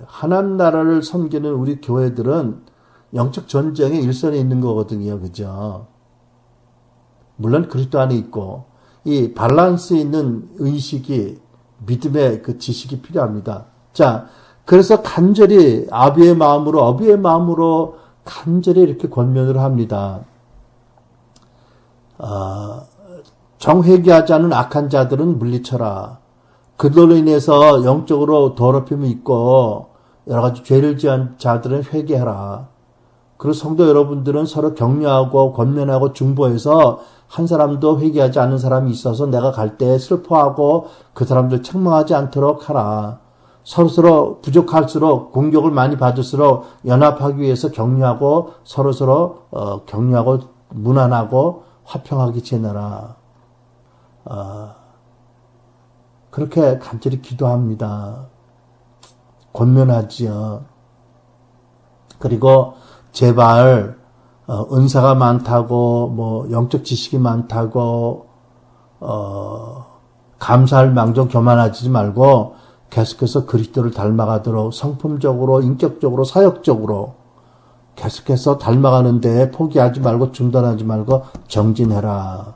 하나님 나라를 섬기는 우리 교회들은 영적 전쟁의 일선에 있는 거거든요. 그죠? 물론 그리스도 안에 있고 이 밸런스 있는 의식이 믿음의 그 지식이 필요합니다. 자, 그래서 간절히 아비의 마음으로 어비의 마음으로 간절히 이렇게 권면을 합니다. 정회개하지 않은 악한 자들은 물리쳐라. 그들로 인해서 영적으로 더럽힘이 있고 여러 가지 죄를 지은 자들은 회개하라. 그리고 성도 여러분들은 서로 격려하고 권면하고 중보해서 한 사람도 회개하지 않는 사람이 있어서 내가 갈 때 슬퍼하고 그 사람들 책망하지 않도록 하라. 서로서로 부족할수록 공격을 많이 받을수록 연합하기 위해서 격려하고 서로서로 격려하고 무난하고 화평하게 지내라. 그렇게 간절히 기도합니다. 권면하지요. 그리고 제발 은사가 많다고 영적 지식이 많다고 감사할 망정 교만하지 말고 계속해서 그리스도를 닮아가도록 성품적으로 인격적으로 사역적으로 계속해서 닮아가는 데에 포기하지 말고 중단하지 말고 정진해라.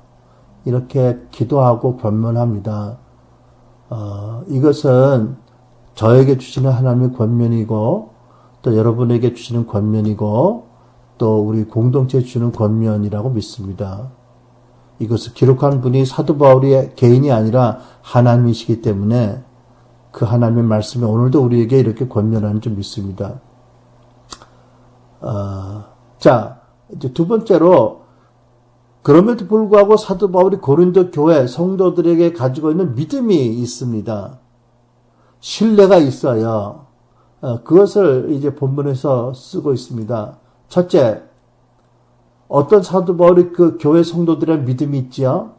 이렇게 기도하고 권면합니다. 이것은 저에게 주시는 하나님의 권면이고 또 여러분에게 주시는 권면이고 또 우리 공동체에 주시는 권면이라고 믿습니다. 이것을 기록한 분이 사도 바울의 개인이 아니라 하나님이시기 때문에 그 하나님의 말씀이 오늘도 우리에게 이렇게 권면하는 줄 믿습니다. 자, 이제 두 번째로 그럼에도 불구하고 사도 바울이 고린도 교회 성도들에게 가지고 있는 믿음이 있습니다. 신뢰가 있어요. 그것을 이제 본문에서 쓰고 있습니다. 첫째, 어떤 사도 바울이 그 교회 성도들의 믿음이 있지요?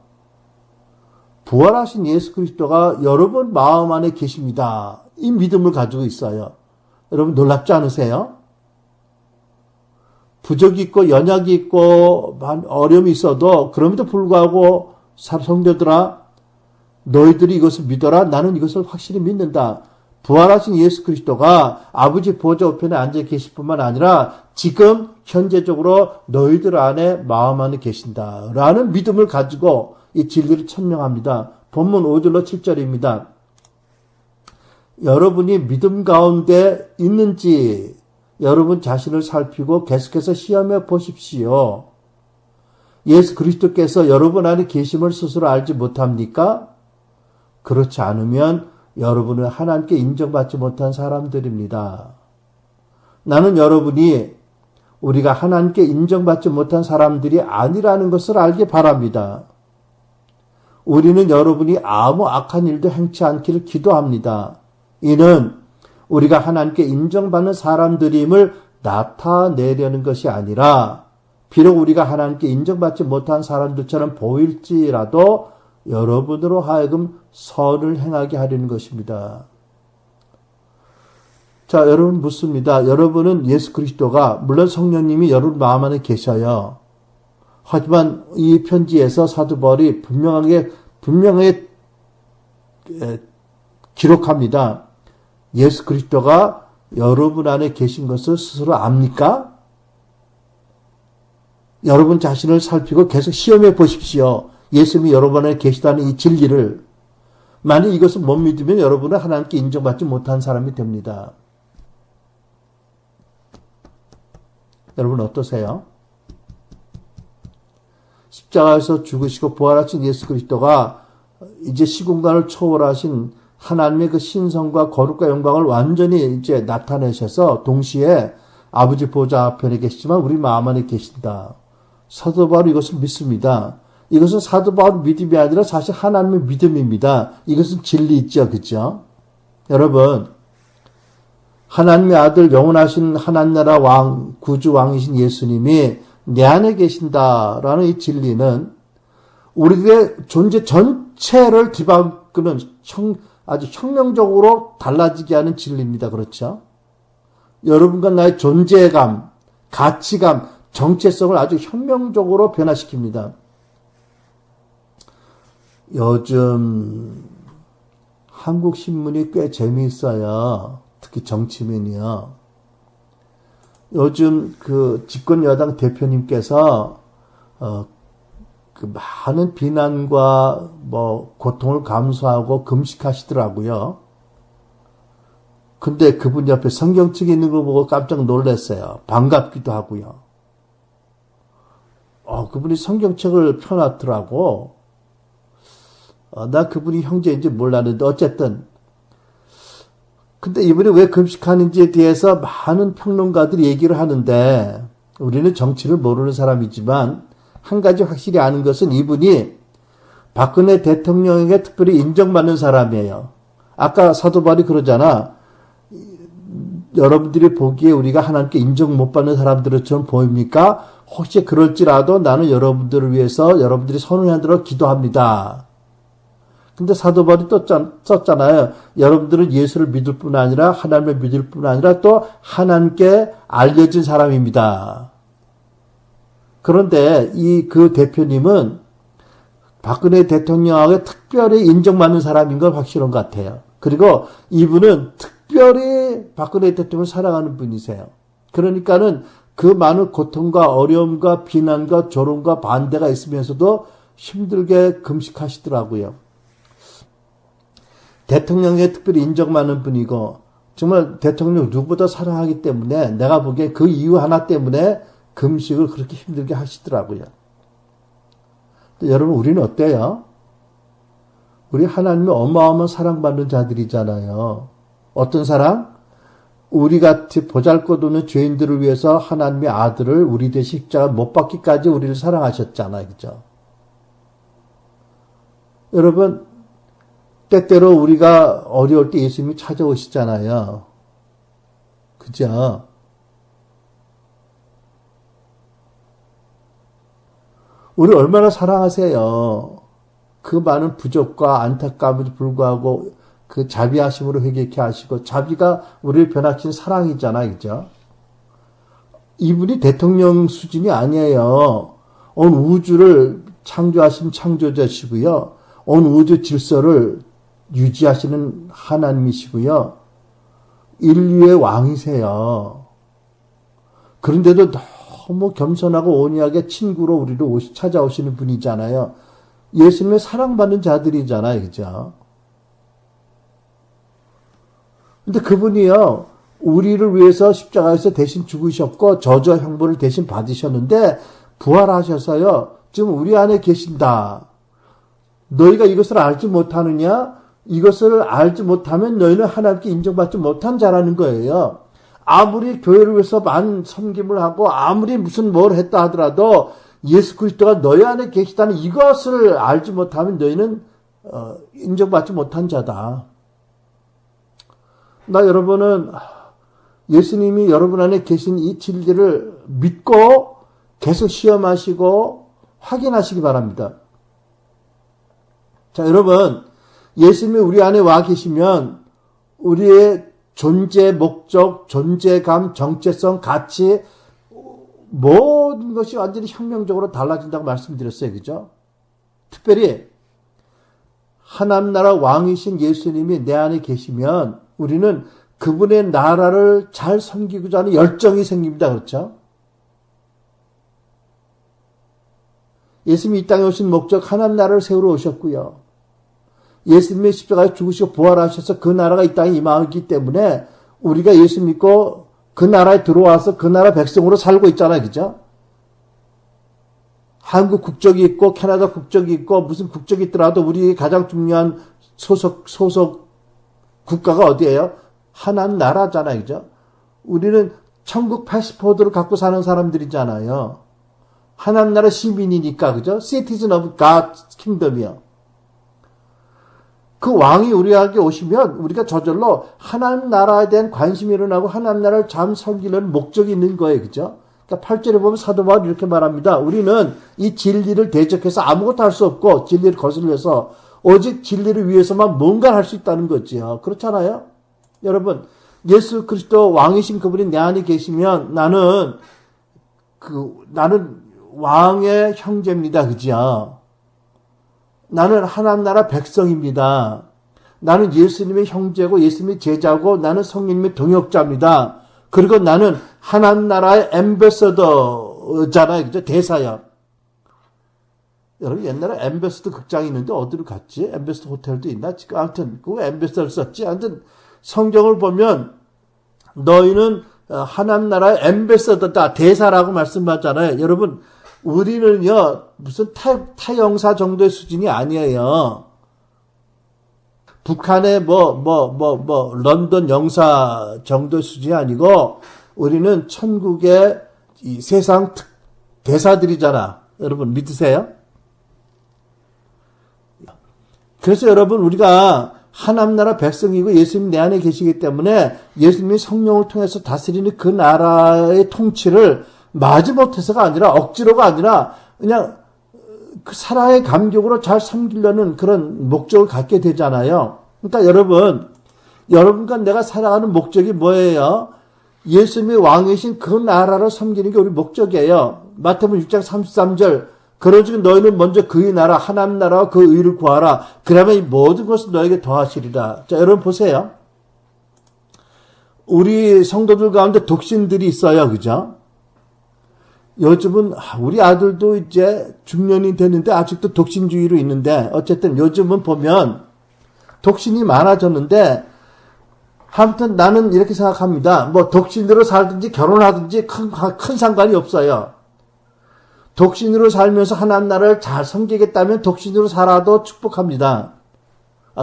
부활하신 예수 그리스도가 여러분 마음 안에 계십니다. 이 믿음을 가지고 있어요. 여러분 놀랍지 않으세요? 부족이 있고 연약이 있고 어려움이 있어도 그럼에도 불구하고 성도들아 너희들이 이것을 믿어라. 나는 이것을 확실히 믿는다. 부활하신 예수 그리스도가 아버지 보좌 우편에 앉아 계실 뿐만 아니라 지금 현재적으로 너희들 안에 마음 안에 계신다. 라는 믿음을 가지고 이 진리를 천명합니다. 본문 5절로 7절입니다. 여러분이 믿음 가운데 있는지 여러분 자신을 살피고 계속해서 시험해 보십시오. 예수 그리스도께서 여러분 안에 계심을 스스로 알지 못합니까? 그렇지 않으면 여러분은 하나님께 인정받지 못한 사람들입니다. 나는 여러분이 우리가 하나님께 인정받지 못한 사람들이 아니라는 것을 알기 바랍니다. 우리는 여러분이 아무 악한 일도 행치 않기를 기도합니다. 이는 우리가 하나님께 인정받는 사람들임을 나타내려는 것이 아니라 비록 우리가 하나님께 인정받지 못한 사람들처럼 보일지라도 여러분으로 하여금 선을 행하게 하려는 것입니다. 자, 여러분 묻습니다. 여러분은 예수 그리스도가 물론 성령님이 여러분 마음 안에 계셔요. 하지만 이 편지에서 사도 바울이 분명하게 기록합니다. 예수 그리스도가 여러분 안에 계신 것을 스스로 압니까? 여러분 자신을 살피고 계속 시험해 보십시오. 예수님이 여러분 안에 계시다는 이 진리를. 만약 이것을 못 믿으면 여러분은 하나님께 인정받지 못한 사람이 됩니다. 여러분 어떠세요? 십자가에서 죽으시고 부활하신 예수 그리스도가 이제 시공간을 초월하신 하나님의 그 신성과 거룩과 영광을 완전히 이제 나타내셔서 동시에 아버지 보좌 앞에 계시지만 우리 마음 안에 계신다. 사도 바울이 이것을 믿습니다. 이것은 사도 바울 믿음이 아니라 사실 하나님의 믿음입니다. 이것은 진리 있죠. 그죠? 여러분, 하나님의 아들 영원하신 하나님 나라 왕, 구주 왕이신 예수님이 내 안에 계신다라는 이 진리는 우리들의 존재 전체를 뒤바꾸는 아주 혁명적으로 달라지게 하는 진리입니다. 그렇죠? 여러분과 나의 존재감, 가치감, 정체성을 아주 혁명적으로 변화시킵니다. 요즘 한국 신문이 꽤 재미있어요. 특히 정치면이요. 요즘 그 집권 여당 대표님께서 그 많은 비난과 고통을 감수하고 금식하시더라고요. 근데 그분 옆에 성경책이 있는 걸 보고 깜짝 놀랐어요. 반갑기도 하고요. 그분이 성경책을 펴놨더라고. 나 그분이 형제인지 몰랐는데 어쨌든 근데 이분이 왜 금식하는지에 대해서 많은 평론가들이 얘기를 하는데 우리는 정치를 모르는 사람이지만 한 가지 확실히 아는 것은 이분이 박근혜 대통령에게 특별히 인정받는 사람이에요. 아까 사도 바울이 그러잖아. 여러분들이 보기에 우리가 하나님께 인정 못 받는 사람들처럼 보입니까? 혹시 그럴지라도 나는 여러분들을 위해서 여러분들이 선언한 대로 기도합니다. 근데 사도 바울이 또 썼잖아요. 여러분들은 예수를 믿을 뿐 아니라 하나님을 믿을 뿐 아니라 또 하나님께 알려진 사람입니다. 그런데 그 대표님은 박근혜 대통령에게 특별히 인정받는 사람인 건 확실한 것 같아요. 그리고 이분은 특별히 박근혜 대통령을 사랑하는 분이세요. 그러니까는 그 많은 고통과 어려움과 비난과 조롱과 반대가 있으면서도 힘들게 금식하시더라고요. 대통령에 특별히 인정받는 분이고 정말 대통령 누구보다 사랑하기 때문에 내가 보기에 그 이유 하나 때문에 금식을 그렇게 힘들게 하시더라고요. 여러분 우리는 어때요? 우리 하나님의 어마어마한 사랑받는 자들이잖아요. 어떤 사랑? 우리 같이 보잘것없는 죄인들을 위해서 하나님의 아들을 우리 대신 십자가 못 박기까지 우리를 사랑하셨잖아요. 그죠? 여러분 때때로 우리가 어려울 때 예수님이 찾아오시잖아요. 그죠? 우리 얼마나 사랑하세요. 그 많은 부족과 안타까움에도 불구하고 그 자비하심으로 회개케 하시고, 자비가 우리를 변화시킨 사랑이잖아, 그죠? 이분이 대통령 수준이 아니에요. 온 우주를 창조하신 창조자시고요. 온 우주 질서를 유지하시는 하나님이시고요. 인류의 왕이세요. 그런데도 너무 겸손하고 온유하게 친구로 우리를 찾아오시는 분이잖아요. 예수님의 사랑받는 자들이잖아요. 그죠? 근데 그분이요, 우리를 위해서 십자가에서 대신 죽으셨고, 저주와 형벌을 대신 받으셨는데, 부활하셔서요, 지금 우리 안에 계신다. 너희가 이것을 알지 못하느냐? 이것을 알지 못하면 너희는 하나님께 인정받지 못한 자라는 거예요. 아무리 교회를 위해서 많은 섬김을 하고, 아무리 무슨 뭘 했다 하더라도, 예수 그리스도가 너희 안에 계시다는 이것을 알지 못하면 너희는 인정받지 못한 자다. 나 여러분은 예수님이 여러분 안에 계신 이 진리를 믿고 계속 시험하시고 확인하시기 바랍니다. 자, 여러분, 예수님이 우리 안에 와 계시면 우리의 존재 목적, 존재감, 정체성, 가치, 모든 것이 완전히 혁명적으로 달라진다고 말씀드렸어요. 그죠? 특별히 하나님 나라 왕이신 예수님이 내 안에 계시면 우리는 그분의 나라를 잘 섬기고자 하는 열정이 생깁니다. 그렇죠? 예수님이 이 땅에 오신 목적, 하나님 나라를 세우러 오셨고요. 예수님이 십자가에 죽으시고 부활하셔서 그 나라가 이 땅에 임하기 때문에 우리가 예수 믿고 그 나라에 들어와서 그 나라 백성으로 살고 있잖아요. 그죠? 한국 국적이 있고 캐나다 국적이 있고 무슨 국적이 있더라도 우리 가장 중요한 소속 국가가 어디예요? 하나님 나라잖아요. 그죠? 우리는 천국 패스포드를 갖고 사는 사람들이잖아요. 하나님 나라 시민이니까. 그죠? Citizen of God's Kingdom이요. 그 왕이 우리에게 오시면 우리가 저절로 하나님 나라에 대한 관심이 일어나고 하나님 나라를 잘 섬기려는 목적이 있는 거예요. 그죠? 그러니까 8절에 보면 사도 바울이 이렇게 말합니다. 우리는 이 진리를 대적해서 아무것도 할 수 없고 진리를 거슬려서 오직 진리를 위해서만 뭔가 할 수 있다는 거지요. 그렇잖아요? 여러분, 예수 그리스도 왕이신 그분이 내 안에 계시면 나는 왕의 형제입니다. 그죠? 나는 하나님 나라 백성입니다. 나는 예수님의 형제고 예수님의 제자고 나는 성령님의 동역자입니다. 그리고 나는 하나님 나라의 앰베서더잖아요. 그죠? 대사야. 여러분 옛날에 앰베서더 극장이 있는데 어디로 갔지? 앰베서더 호텔도 있나? 지금 아무튼 그 앰베서더를 썼지. 아무튼 성경을 보면 너희는 하나님 나라의 앰베서더다. 대사라고 말씀하잖아요. 여러분 우리는요, 무슨 타영사 정도의 수준이 아니에요. 북한의 런던 영사 정도의 수준이 아니고, 우리는 천국의 이 세상 대사들이잖아. 여러분, 믿으세요? 그래서 여러분, 우리가 하나님 나라 백성이고 예수님 내 안에 계시기 때문에 예수님이 성령을 통해서 다스리는 그 나라의 통치를 마지못해서가 아니라 억지로가 아니라 그냥 그 사랑의 감격으로 잘 섬기려는 그런 목적을 갖게 되잖아요. 그러니까 여러분과 내가 살아가는 목적이 뭐예요? 예수님이 왕이신 그 나라를 섬기는 게 우리 목적이에요. 마태복음 6장 33절 그러즉 너희는 먼저 그의 나라 하나님 나라와 그 의를 구하라. 그러면 이 모든 것을 너에게 더하시리라. 자, 여러분 보세요. 우리 성도들 가운데 독신들이 있어요. 그죠? 요즘은 우리 아들도 이제 중년이 됐는데 아직도 독신주의로 있는데 어쨌든 요즘은 보면 독신이 많아졌는데 아무튼 나는 이렇게 생각합니다. 뭐 독신으로 살든지 결혼하든지 큰 상관이 없어요. 독신으로 살면서 하나님 나라를 잘 섬기겠다면 독신으로 살아도 축복합니다.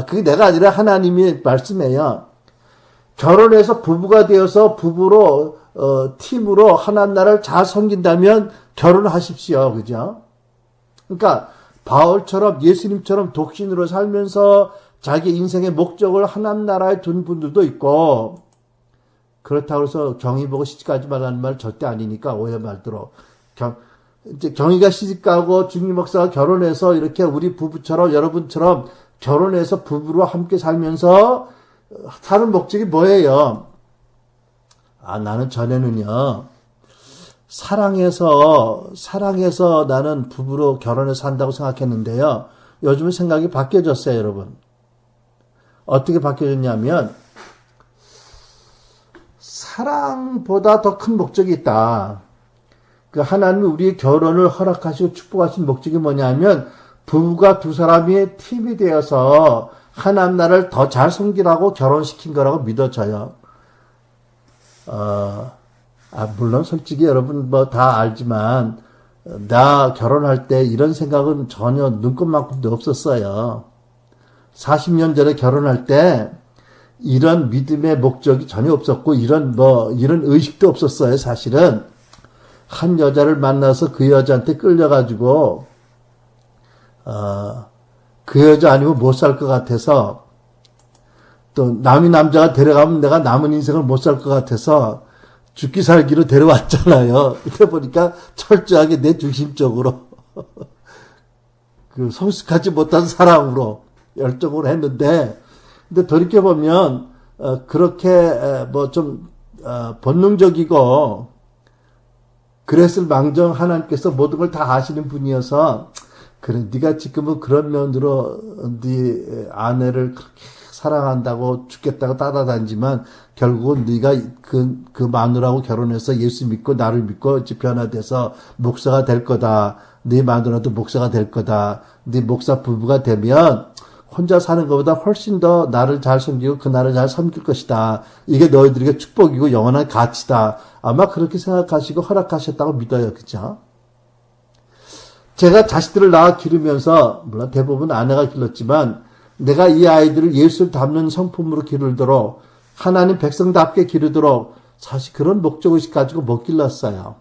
그게 내가 아니라 하나님이 말씀이에요. 결혼해서 부부가 되어서 부부로 팀으로 하나님 나라를 잘 섬긴다면 결혼하십시오. 그죠? 그러니까 바울처럼 예수님처럼 독신으로 살면서 자기 인생의 목적을 하나님 나라에 둔 분들도 있고 그렇다고 해서 경이 보고 시집가지 말라는 말 절대 아니니까 오해 말도록 이제 경희가 시집가고 중리 목사가 결혼해서 이렇게 우리 부부처럼 여러분처럼 결혼해서 부부로 함께 살면서 사는 목적이 뭐예요? 나는 전에는요, 사랑해서 나는 부부로 결혼해서 산다고 생각했는데요. 요즘은 생각이 바뀌어졌어요, 여러분. 어떻게 바뀌어졌냐면, 사랑보다 더 큰 목적이 있다. 그 하나님이 우리의 결혼을 허락하시고 축복하신 목적이 뭐냐면, 부부가 두 사람이 팀이 되어서 하나님 나라를 더 잘 섬기라고 결혼시킨 거라고 믿어져요. 물론 솔직히 여러분 뭐 다 알지만, 나 결혼할 때 이런 생각은 전혀 눈꼽만큼도 없었어요. 40년 전에 결혼할 때 이런 믿음의 목적이 전혀 없었고, 이런 의식도 없었어요, 사실은. 한 여자를 만나서 그 여자한테 끌려가지고, 그 여자 아니면 못 살 것 같아서, 또 남이 남자가 데려가면 내가 남은 인생을 못 살 것 같아서 죽기 살기로 데려왔잖아요. 그때 보니까 철저하게 내 중심적으로 그 성숙하지 못한 사랑으로 열정으로 했는데, 근데 돌이켜보면 그렇게 본능적이고 그랬을 망정 하나님께서 모든 걸 다 아시는 분이어서, 그래, 네가 지금은 그런 면으로 네 아내를 그렇게 사랑한다고 죽겠다고 따라다니지만 결국은 네가 그 마누라하고 결혼해서 예수 믿고 나를 믿고 변화돼서 목사가 될 거다. 네 마누라도 목사가 될 거다. 네 목사 부부가 되면 혼자 사는 것보다 훨씬 더 나를 잘 섬기고 그 나를 잘 섬길 것이다. 이게 너희들에게 축복이고 영원한 가치다. 아마 그렇게 생각하시고 허락하셨다고 믿어요. 그죠? 제가 자식들을 낳아 기르면서, 물론 대부분 아내가 길렀지만, 내가 이 아이들을 예수를 닮는 성품으로 기르도록, 하나님 백성답게 기르도록, 사실 그런 목적의식 가지고 못 길렀어요.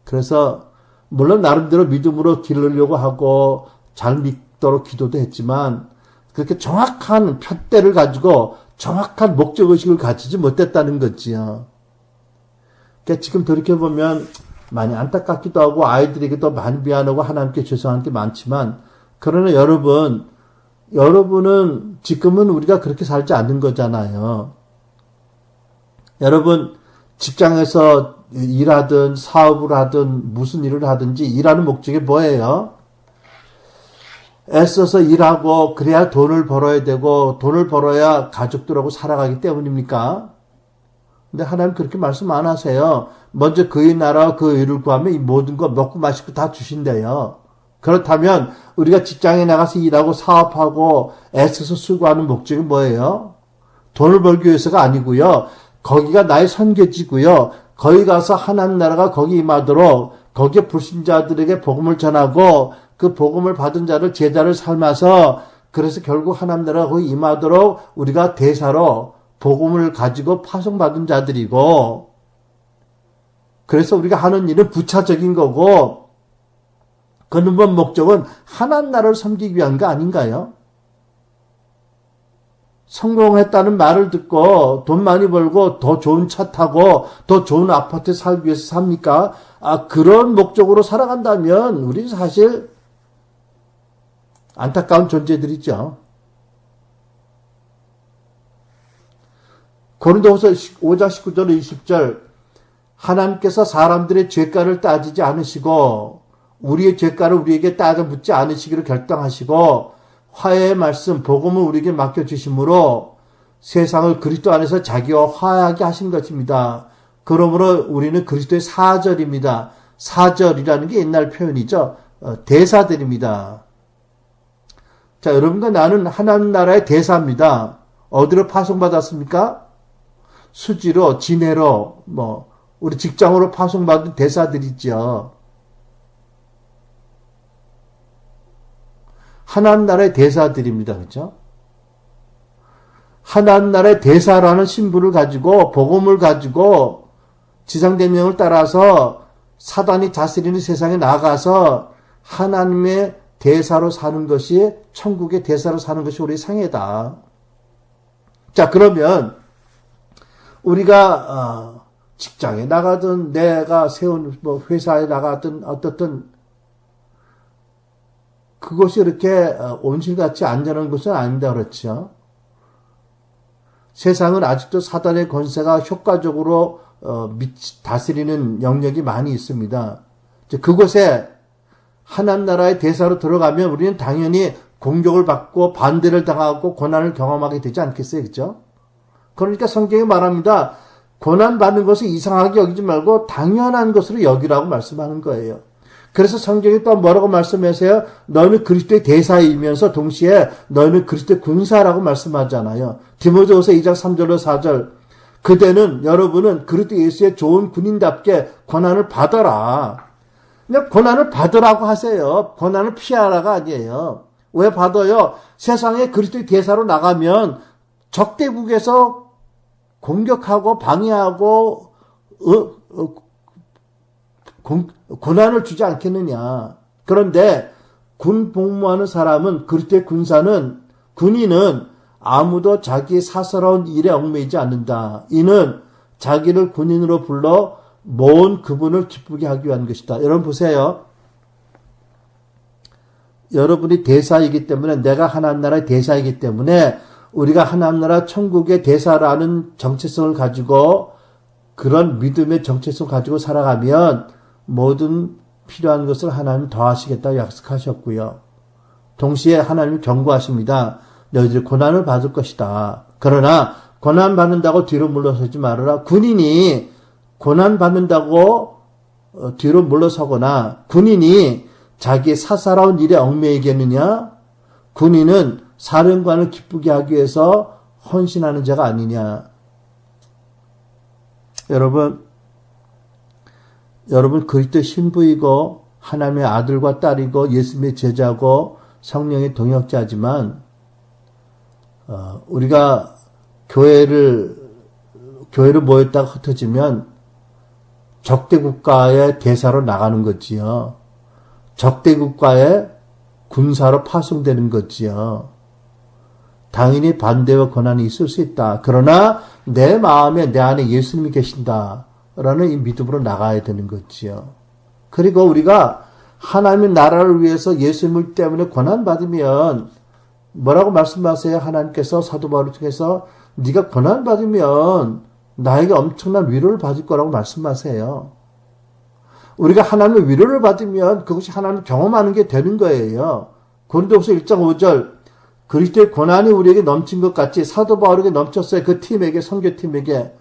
그래서, 물론 나름대로 믿음으로 기르려고 하고, 잘 믿도록 기도도 했지만, 그렇게 정확한 푯대를 가지고, 정확한 목적의식을 가지지 못했다는 거지요. 그러니까 지금 돌이켜보면, 많이 안타깝기도 하고 아이들에게도 많이 미안하고 하나님께 죄송한 게 많지만, 그러나 여러분은 지금은 우리가 그렇게 살지 않는 거잖아요. 여러분 직장에서 일하든 사업을 하든 무슨 일을 하든지 일하는 목적이 뭐예요? 애써서 일하고 그래야 돈을 벌어야 되고 돈을 벌어야 가족들하고 살아가기 때문입니까? 근데 하나님 그렇게 말씀 안 하세요. 먼저 그의 나라와 그 의를 구하면 이 모든 거 먹고 마시고 다 주신대요. 그렇다면 우리가 직장에 나가서 일하고 사업하고 애써서 수고하는 목적이 뭐예요? 돈을 벌기 위해서가 아니고요. 거기가 나의 선교지고요. 거기 가서 하나님 나라가 거기 임하도록 거기에 불신자들에게 복음을 전하고 그 복음을 받은 자를 제자를 삶아서, 그래서 결국 하나님 나라가 거기 임하도록 우리가 대사로 복음을 가지고 파송받은 자들이고, 그래서 우리가 하는 일은 부차적인 거고, 그 근본 목적은 하나님 나라를 섬기기 위한 거 아닌가요? 성공했다는 말을 듣고 돈 많이 벌고 더 좋은 차 타고 더 좋은 아파트에 살기 위해서 삽니까? 그런 목적으로 살아간다면 우리 사실 안타까운 존재들이죠. 고린도후서 5장 19절 20절, 하나님께서 사람들의 죄가를 따지지 않으시고 우리의 죄가를 우리에게 따져 묻지 않으시기로 결정하시고 화해의 말씀 복음을 우리에게 맡겨주심으로 세상을 그리스도 안에서 자기와 화해하게 하신 것입니다. 그러므로 우리는 그리스도의 사절입니다. 사절이라는 게 옛날 표현이죠. 대사들입니다. 자, 여러분과 나는 하나님 나라의 대사입니다. 어디로 파송받았습니까? 수지로, 진해로, 우리 직장으로 파송받은 대사들이죠. 하나님 나라의 대사들입니다. 그렇죠? 하나님 나라의 대사라는 신분을 가지고 복음을 가지고 지상대명을 따라서 사단이 다스리는 세상에 나가서 하나님의 대사로 사는 것이, 천국의 대사로 사는 것이 우리의 상해다. 자, 그러면 우리가 직장에 나가든 내가 세운 뭐 회사에 나가든 어떻든 그것이 이렇게 온실같이 안전한 것은 아닙니다. 그렇죠? 세상은 아직도 사단의 권세가 효과적으로 다스리는 영역이 많이 있습니다. 그곳에 하나님 나라의 대사로 들어가면 우리는 당연히 공격을 받고 반대를 당하고 고난을 경험하게 되지 않겠어요? 그렇죠? 그러니까 성경이 말합니다. 고난받는 것을 이상하게 여기지 말고 당연한 것으로 여기라고 말씀하는 거예요. 그래서 성경이 또 뭐라고 말씀하세요? 너는 그리스도의 대사이면서 동시에 너는 그리스도의 군사라고 말씀하잖아요. 디모데후서 2장 3절로 4절. 그대는 여러분은 그리스도 예수의 좋은 군인답게 고난을 받아라. 그냥 고난을 받으라고 하세요. 고난을 피하라가 아니에요. 왜 받아요? 세상에 그리스도의 대사로 나가면 적대국에서 공격하고 방해하고 고난을 주지 않겠느냐. 그런데 군 복무하는 사람은 그리스도의 군인은 아무도 자기 사사로운 일에 얽매이지 않는다. 이는 자기를 군인으로 불러 모은 그분을 기쁘게 하기 위한 것이다. 여러분 보세요. 여러분이 대사이기 때문에 내가 하나님 나라의 대사이기 때문에 우리가 하나님 나라 천국의 대사라는 정체성을 가지고 그런 믿음의 정체성을 가지고 살아가면 모든 필요한 것을 하나님 더하시겠다고 약속하셨고요. 동시에 하나님이 경고하십니다. 너희들이 고난을 받을 것이다. 그러나 고난 받는다고 뒤로 물러서지 말아라. 군인이 고난 받는다고 뒤로 물러서거나 군인이 자기의 사사로운 일에 얽매이겠느냐? 군인은 사령관을 기쁘게 하기 위해서 헌신하는 자가 아니냐? 여러분 그리스도 신부이고 하나님의 아들과 딸이고 예수님의 제자고 성령의 동역자지만 우리가 교회를 모였다가 흩어지면 적대국가의 대사로 나가는 거지요. 적대국가의 군사로 파송되는 거지요. 당연히 반대와 고난이 있을 수 있다. 그러나 내 마음에 내 안에 예수님이 계신다라는 이 믿음으로 나가야 되는 거지요. 그리고 우리가 하나님의 나라를 위해서 예수님 때문에 고난받으면 뭐라고 말씀하세요? 하나님께서 사도 바울을 통해서 네가 고난받으면 나에게 엄청난 위로를 받을 거라고 말씀하세요. 우리가 하나님의 위로를 받으면 그것이 하나님을 경험하는 게 되는 거예요. 고린도후서 1장 5절 그리스도의 고난이 우리에게 넘친 것 같이 사도 바울에게 넘쳤어요. 그 팀에게 선교팀에게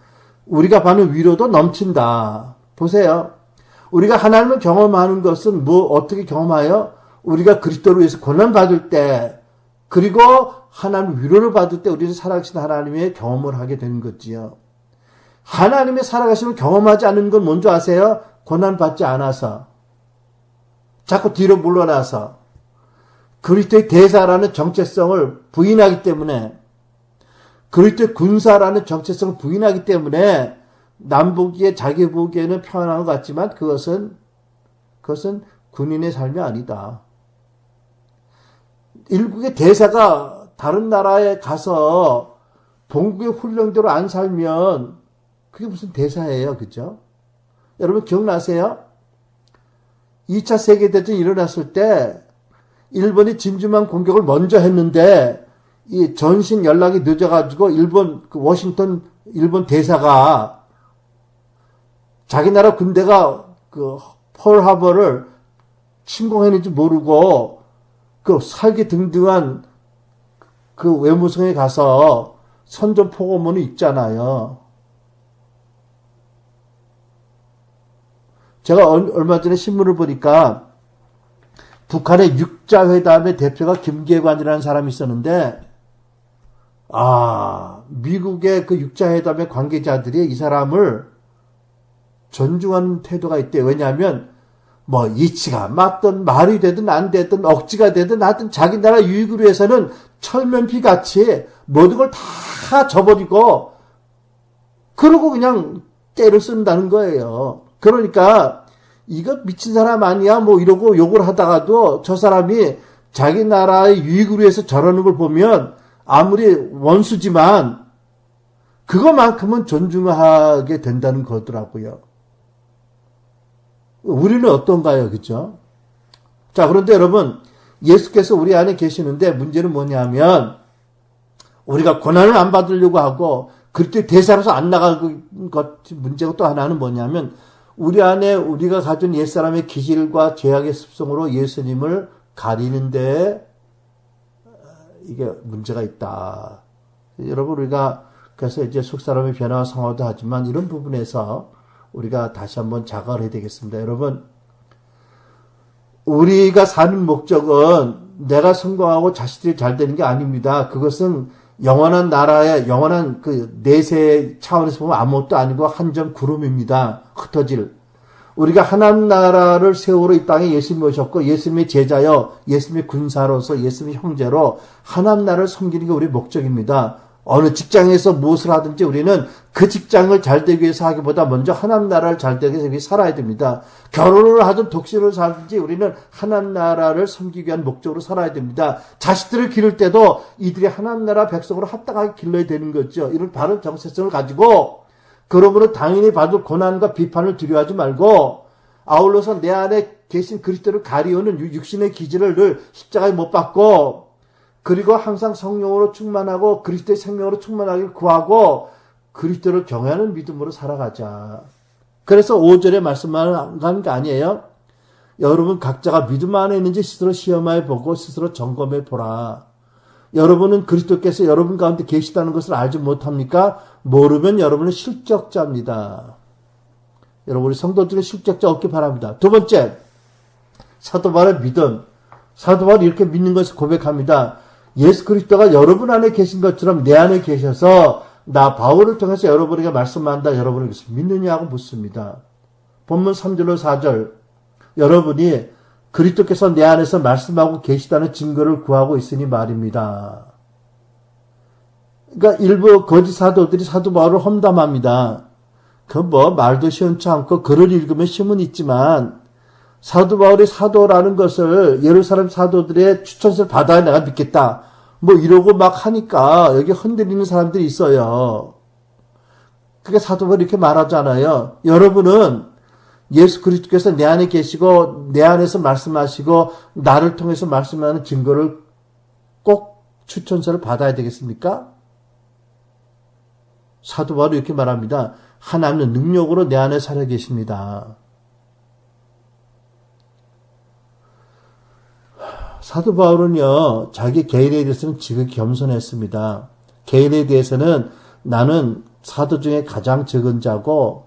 우리가 받는 위로도 넘친다. 보세요. 우리가 하나님을 경험하는 것은 어떻게 경험하여? 우리가 그리스도를 위해서 고난받을 때 그리고 하나님 위로를 받을 때 우리는 살아계신 하나님의 경험을 하게 되는 거지요. 하나님의 살아가심을 경험하지 않는 건 뭔지 아세요? 고난받지 않아서 자꾸 뒤로 물러나서 그리스도의 대사라는 정체성을 부인하기 때문에 그리스도의 군사라는 정체성을 부인하기 때문에 남 보기에 자기 보기에는 편안한 것 같지만 그것은 군인의 삶이 아니다. 일국의 대사가 다른 나라에 가서 본국의 훈령대로 안 살면 그게 무슨 대사예요. 그죠? 여러분 기억나세요? 2차 세계대전이 일어났을 때 일본이 진주만 공격을 먼저 했는데 이 전신 연락이 늦어가지고 워싱턴 일본 대사가 자기 나라 군대가 그 펄하버를 침공했는지 모르고 그 살기등등한 그 외무성에 가서 선전포고문을 읽잖아요. 제가 얼마 전에 신문을 보니까 북한의 육자회담의 대표가 김계관이라는 사람이 있었는데 미국의 그 육자회담의 관계자들이 이 사람을 존중하는 태도가 있대요. 왜냐하면 이치가 맞든 말이 되든 안 되든 억지가 되든 하여튼 자기 나라 유익을 위해서는 철면피같이 모든 걸 다 접어버리고 그러고 그냥 때를 쓴다는 거예요. 그러니까 이거 미친 사람 아니야 이러고 욕을 하다가도 저 사람이 자기 나라의 유익을 위해서 저러는 걸 보면 아무리 원수지만 그거만큼은 존중하게 된다는 거더라고요. 우리는 어떤가요? 그죠? 자, 그런데 여러분, 예수께서 우리 안에 계시는데 문제는 뭐냐면, 우리가 고난을 안 받으려고 하고, 그렇게 대사로서 안 나가는 것, 문제가 또 하나는 뭐냐면, 우리 안에 우리가 가진 옛사람의 기질과 죄악의 습성으로 예수님을 가리는데, 이게 문제가 있다. 여러분, 우리가, 그래서 이제 속사람의 변화와 성화도 하지만, 이런 부분에서 우리가 다시 한번 자각을 해야 되겠습니다. 여러분, 우리가 사는 목적은 내가 성공하고 자식들이 잘 되는 게 아닙니다. 그것은 영원한 나라의 영원한 그 내세 차원에서 보면 아무것도 아니고 한 점 구름입니다. 흩어질. 우리가 하나님 나라를 세우러 이 땅에 예수님이 오셨고 예수님의 제자여 예수님의 군사로서 예수님의 형제로 하나님 나라를 섬기는 게 우리의 목적입니다. 어느 직장에서 무엇을 하든지 우리는 그 직장을 잘 되기 위해서 하기보다 먼저 하나님 나라를 잘 되기 위해서 살아야 됩니다. 결혼을 하든 독신을 살든지 우리는 하나님 나라를 섬기기 위한 목적으로 살아야 됩니다. 자식들을 기를 때도 이들이 하나님 나라 백성으로 합당하게 길러야 되는 거죠. 이런 바른 정체성을 가지고 그러므로 당연히 받을 고난과 비판을 두려워하지 말고 아울러서 내 안에 계신 그리스도를 가리우는 육신의 기질을 늘 십자가에 못 박고 그리고 항상 성령으로 충만하고 그리스도의 생명으로 충만하길 구하고 그리스도를 경외하는 믿음으로 살아가자. 그래서 5절에 말씀한 게 아니에요. 여러분 각자가 믿음 안에 있는지 스스로 시험해 보고 스스로 점검해 보라. 여러분은 그리스도께서 여러분 가운데 계시다는 것을 알지 못합니까? 모르면 여러분은 실격자입니다. 여러분 우리 성도들은 실격자 없기 바랍니다. 두 번째, 사도 바울의 믿음. 사도 바울이 이렇게 믿는 것을 고백합니다. 예수 그리스도가 여러분 안에 계신 것처럼 내 안에 계셔서 나 바울을 통해서 여러분에게 말씀한다. 여러분을 믿느냐고 묻습니다. 본문 3절로 4절 여러분이 그리스도께서 내 안에서 말씀하고 계시다는 증거를 구하고 있으니 말입니다. 그러니까 일부 거짓 사도들이 사도 바울을 험담합니다. 그 말도 시원치 않고 글을 읽으면 힘은 있지만 사도 바울이 사도라는 것을 예루살렘 사도들의 추천서를 받아야 내가 믿겠다. 이러고 막 하니까 여기 흔들리는 사람들이 있어요. 그게 사도 바울이 이렇게 말하잖아요. 여러분은 예수 그리스도께서 내 안에 계시고 내 안에서 말씀하시고 나를 통해서 말씀하는 증거를 꼭 추천서를 받아야 되겠습니까? 사도 바울이 이렇게 말합니다. 하나님은 능력으로 내 안에 살아 계십니다. 사도 바울은요, 자기 개인에 대해서는 지극히 겸손했습니다. 개인에 대해서는 나는 사도 중에 가장 적은 자고,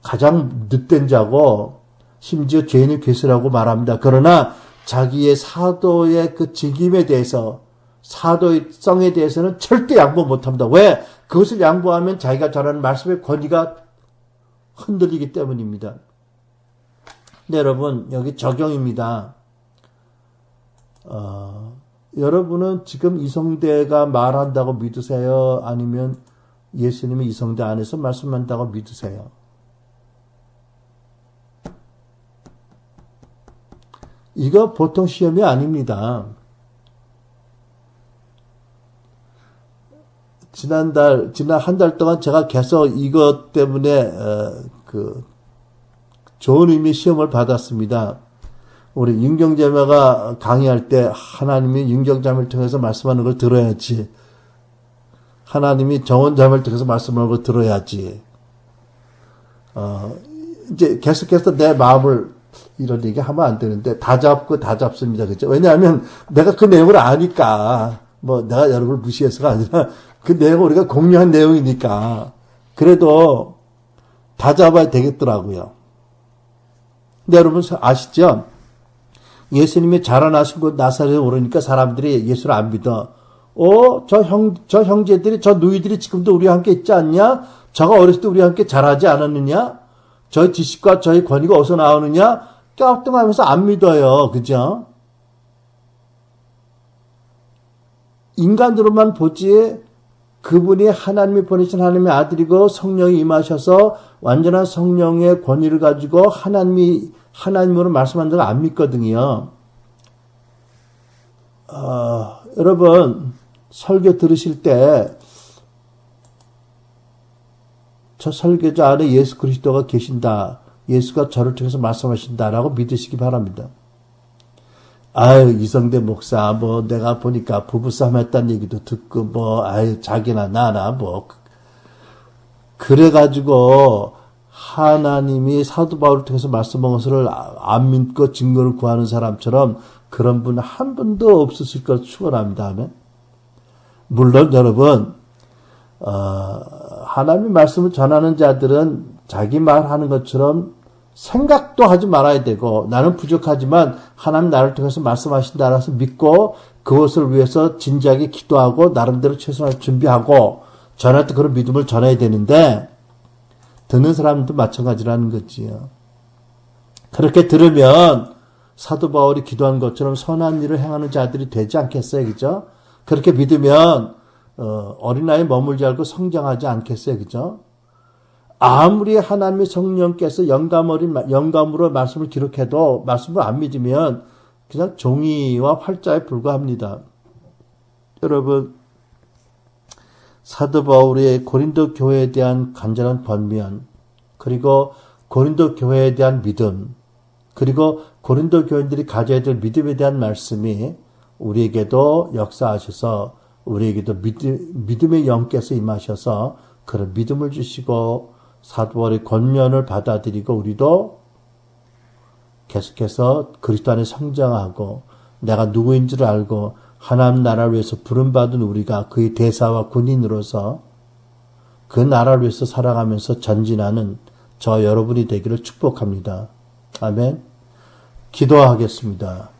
가장 늑된 자고, 심지어 죄인의 괴수라고 말합니다. 그러나 자기의 사도의 그 직임에 대해서, 사도의 성에 대해서는 절대 양보 못합니다. 왜? 그것을 양보하면 자기가 전하는 말씀의 권위가 흔들리기 때문입니다. 네, 여러분, 여기 적용입니다. 여러분은 지금 이성대가 말한다고 믿으세요? 아니면 예수님이 이성대 안에서 말씀한다고 믿으세요? 이거 보통 시험이 아닙니다. 지난 한 달 동안 제가 계속 이것 때문에, 좋은 의미 시험을 받았습니다. 우리 윤경자매가 강의할 때 하나님이 윤경자매를 통해서 말씀하는 걸 들어야지. 하나님이 정원자매를 통해서 말씀하는 걸 들어야지. 이제 계속해서 내 마음을 이런 얘기 하면 안 되는데 다 잡습니다. 그죠? 왜냐하면 내가 그 내용을 아니까. 내가 여러분을 무시해서가 아니라 그 내용을 우리가 공유한 내용이니까. 그래도 다 잡아야 되겠더라고요. 근데 여러분 아시죠? 예수님이 자라나신 곳 나사렛에 오르니까 사람들이 예수를 안 믿어. 저 형제들이, 저 누이들이 지금도 우리와 함께 있지 않냐? 저가 어렸을 때 우리와 함께 자라지 않았느냐? 저희 지식과 저희 권위가 어디서 나오느냐? 깍뚱하면서 안 믿어요. 그죠? 인간으로만 보지 그분이 하나님이 보내신 하나님의 아들이고 성령이 임하셔서 완전한 성령의 권위를 가지고 하나님으로 말씀한다고 안 믿거든요. 여러분 설교 들으실 때 저 설교자 안에 예수 그리스도가 계신다. 예수가 저를 통해서 말씀하신다라고 믿으시기 바랍니다. 아유, 이성대 목사, 내가 보니까 부부싸움 했다는 얘기도 듣고, 자기나 나나, 그래가지고, 하나님이 사도 바울을 통해서 말씀한 것을 안 믿고 증거를 구하는 사람처럼 그런 분 한 분도 없으실 걸 축원합니다. 아멘. 물론 여러분, 하나님의 말씀을 전하는 자들은 자기 말하는 것처럼 생각도 하지 말아야 되고, 나는 부족하지만 하나님 나를 통해서 말씀하신다라서 믿고 그것을 위해서 진지하게 기도하고 나름대로 최선을 준비하고 전할 때 그런 믿음을 전해야 되는데, 듣는 사람도 마찬가지라는 거지요. 그렇게 들으면 사도 바울이 기도한 것처럼 선한 일을 행하는 자들이 되지 않겠어요, 그죠? 그렇게 믿으면 어린아이 머물지 않고 성장하지 않겠어요, 그죠? 아무리 하나님의 성령께서 영감으로 말씀을 기록해도 말씀을 안 믿으면 그냥 종이와 활자에 불과합니다. 여러분, 사도 바울의 고린도 교회에 대한 간절한 번면, 그리고 고린도 교회에 대한 믿음, 그리고 고린도 교인들이 가져야 될 믿음에 대한 말씀이 우리에게도 역사하셔서 우리에게도 믿음의 영께서 임하셔서 그런 믿음을 주시고 사도 바울의 권면을 받아들이고 우리도 계속해서 그리스도 안에 성장하고 내가 누구인 줄 알고 하나님 나라를 위해서 부름받은 우리가 그의 대사와 군인으로서 그 나라를 위해서 살아가면서 전진하는 저 여러분이 되기를 축복합니다. 아멘. 기도하겠습니다.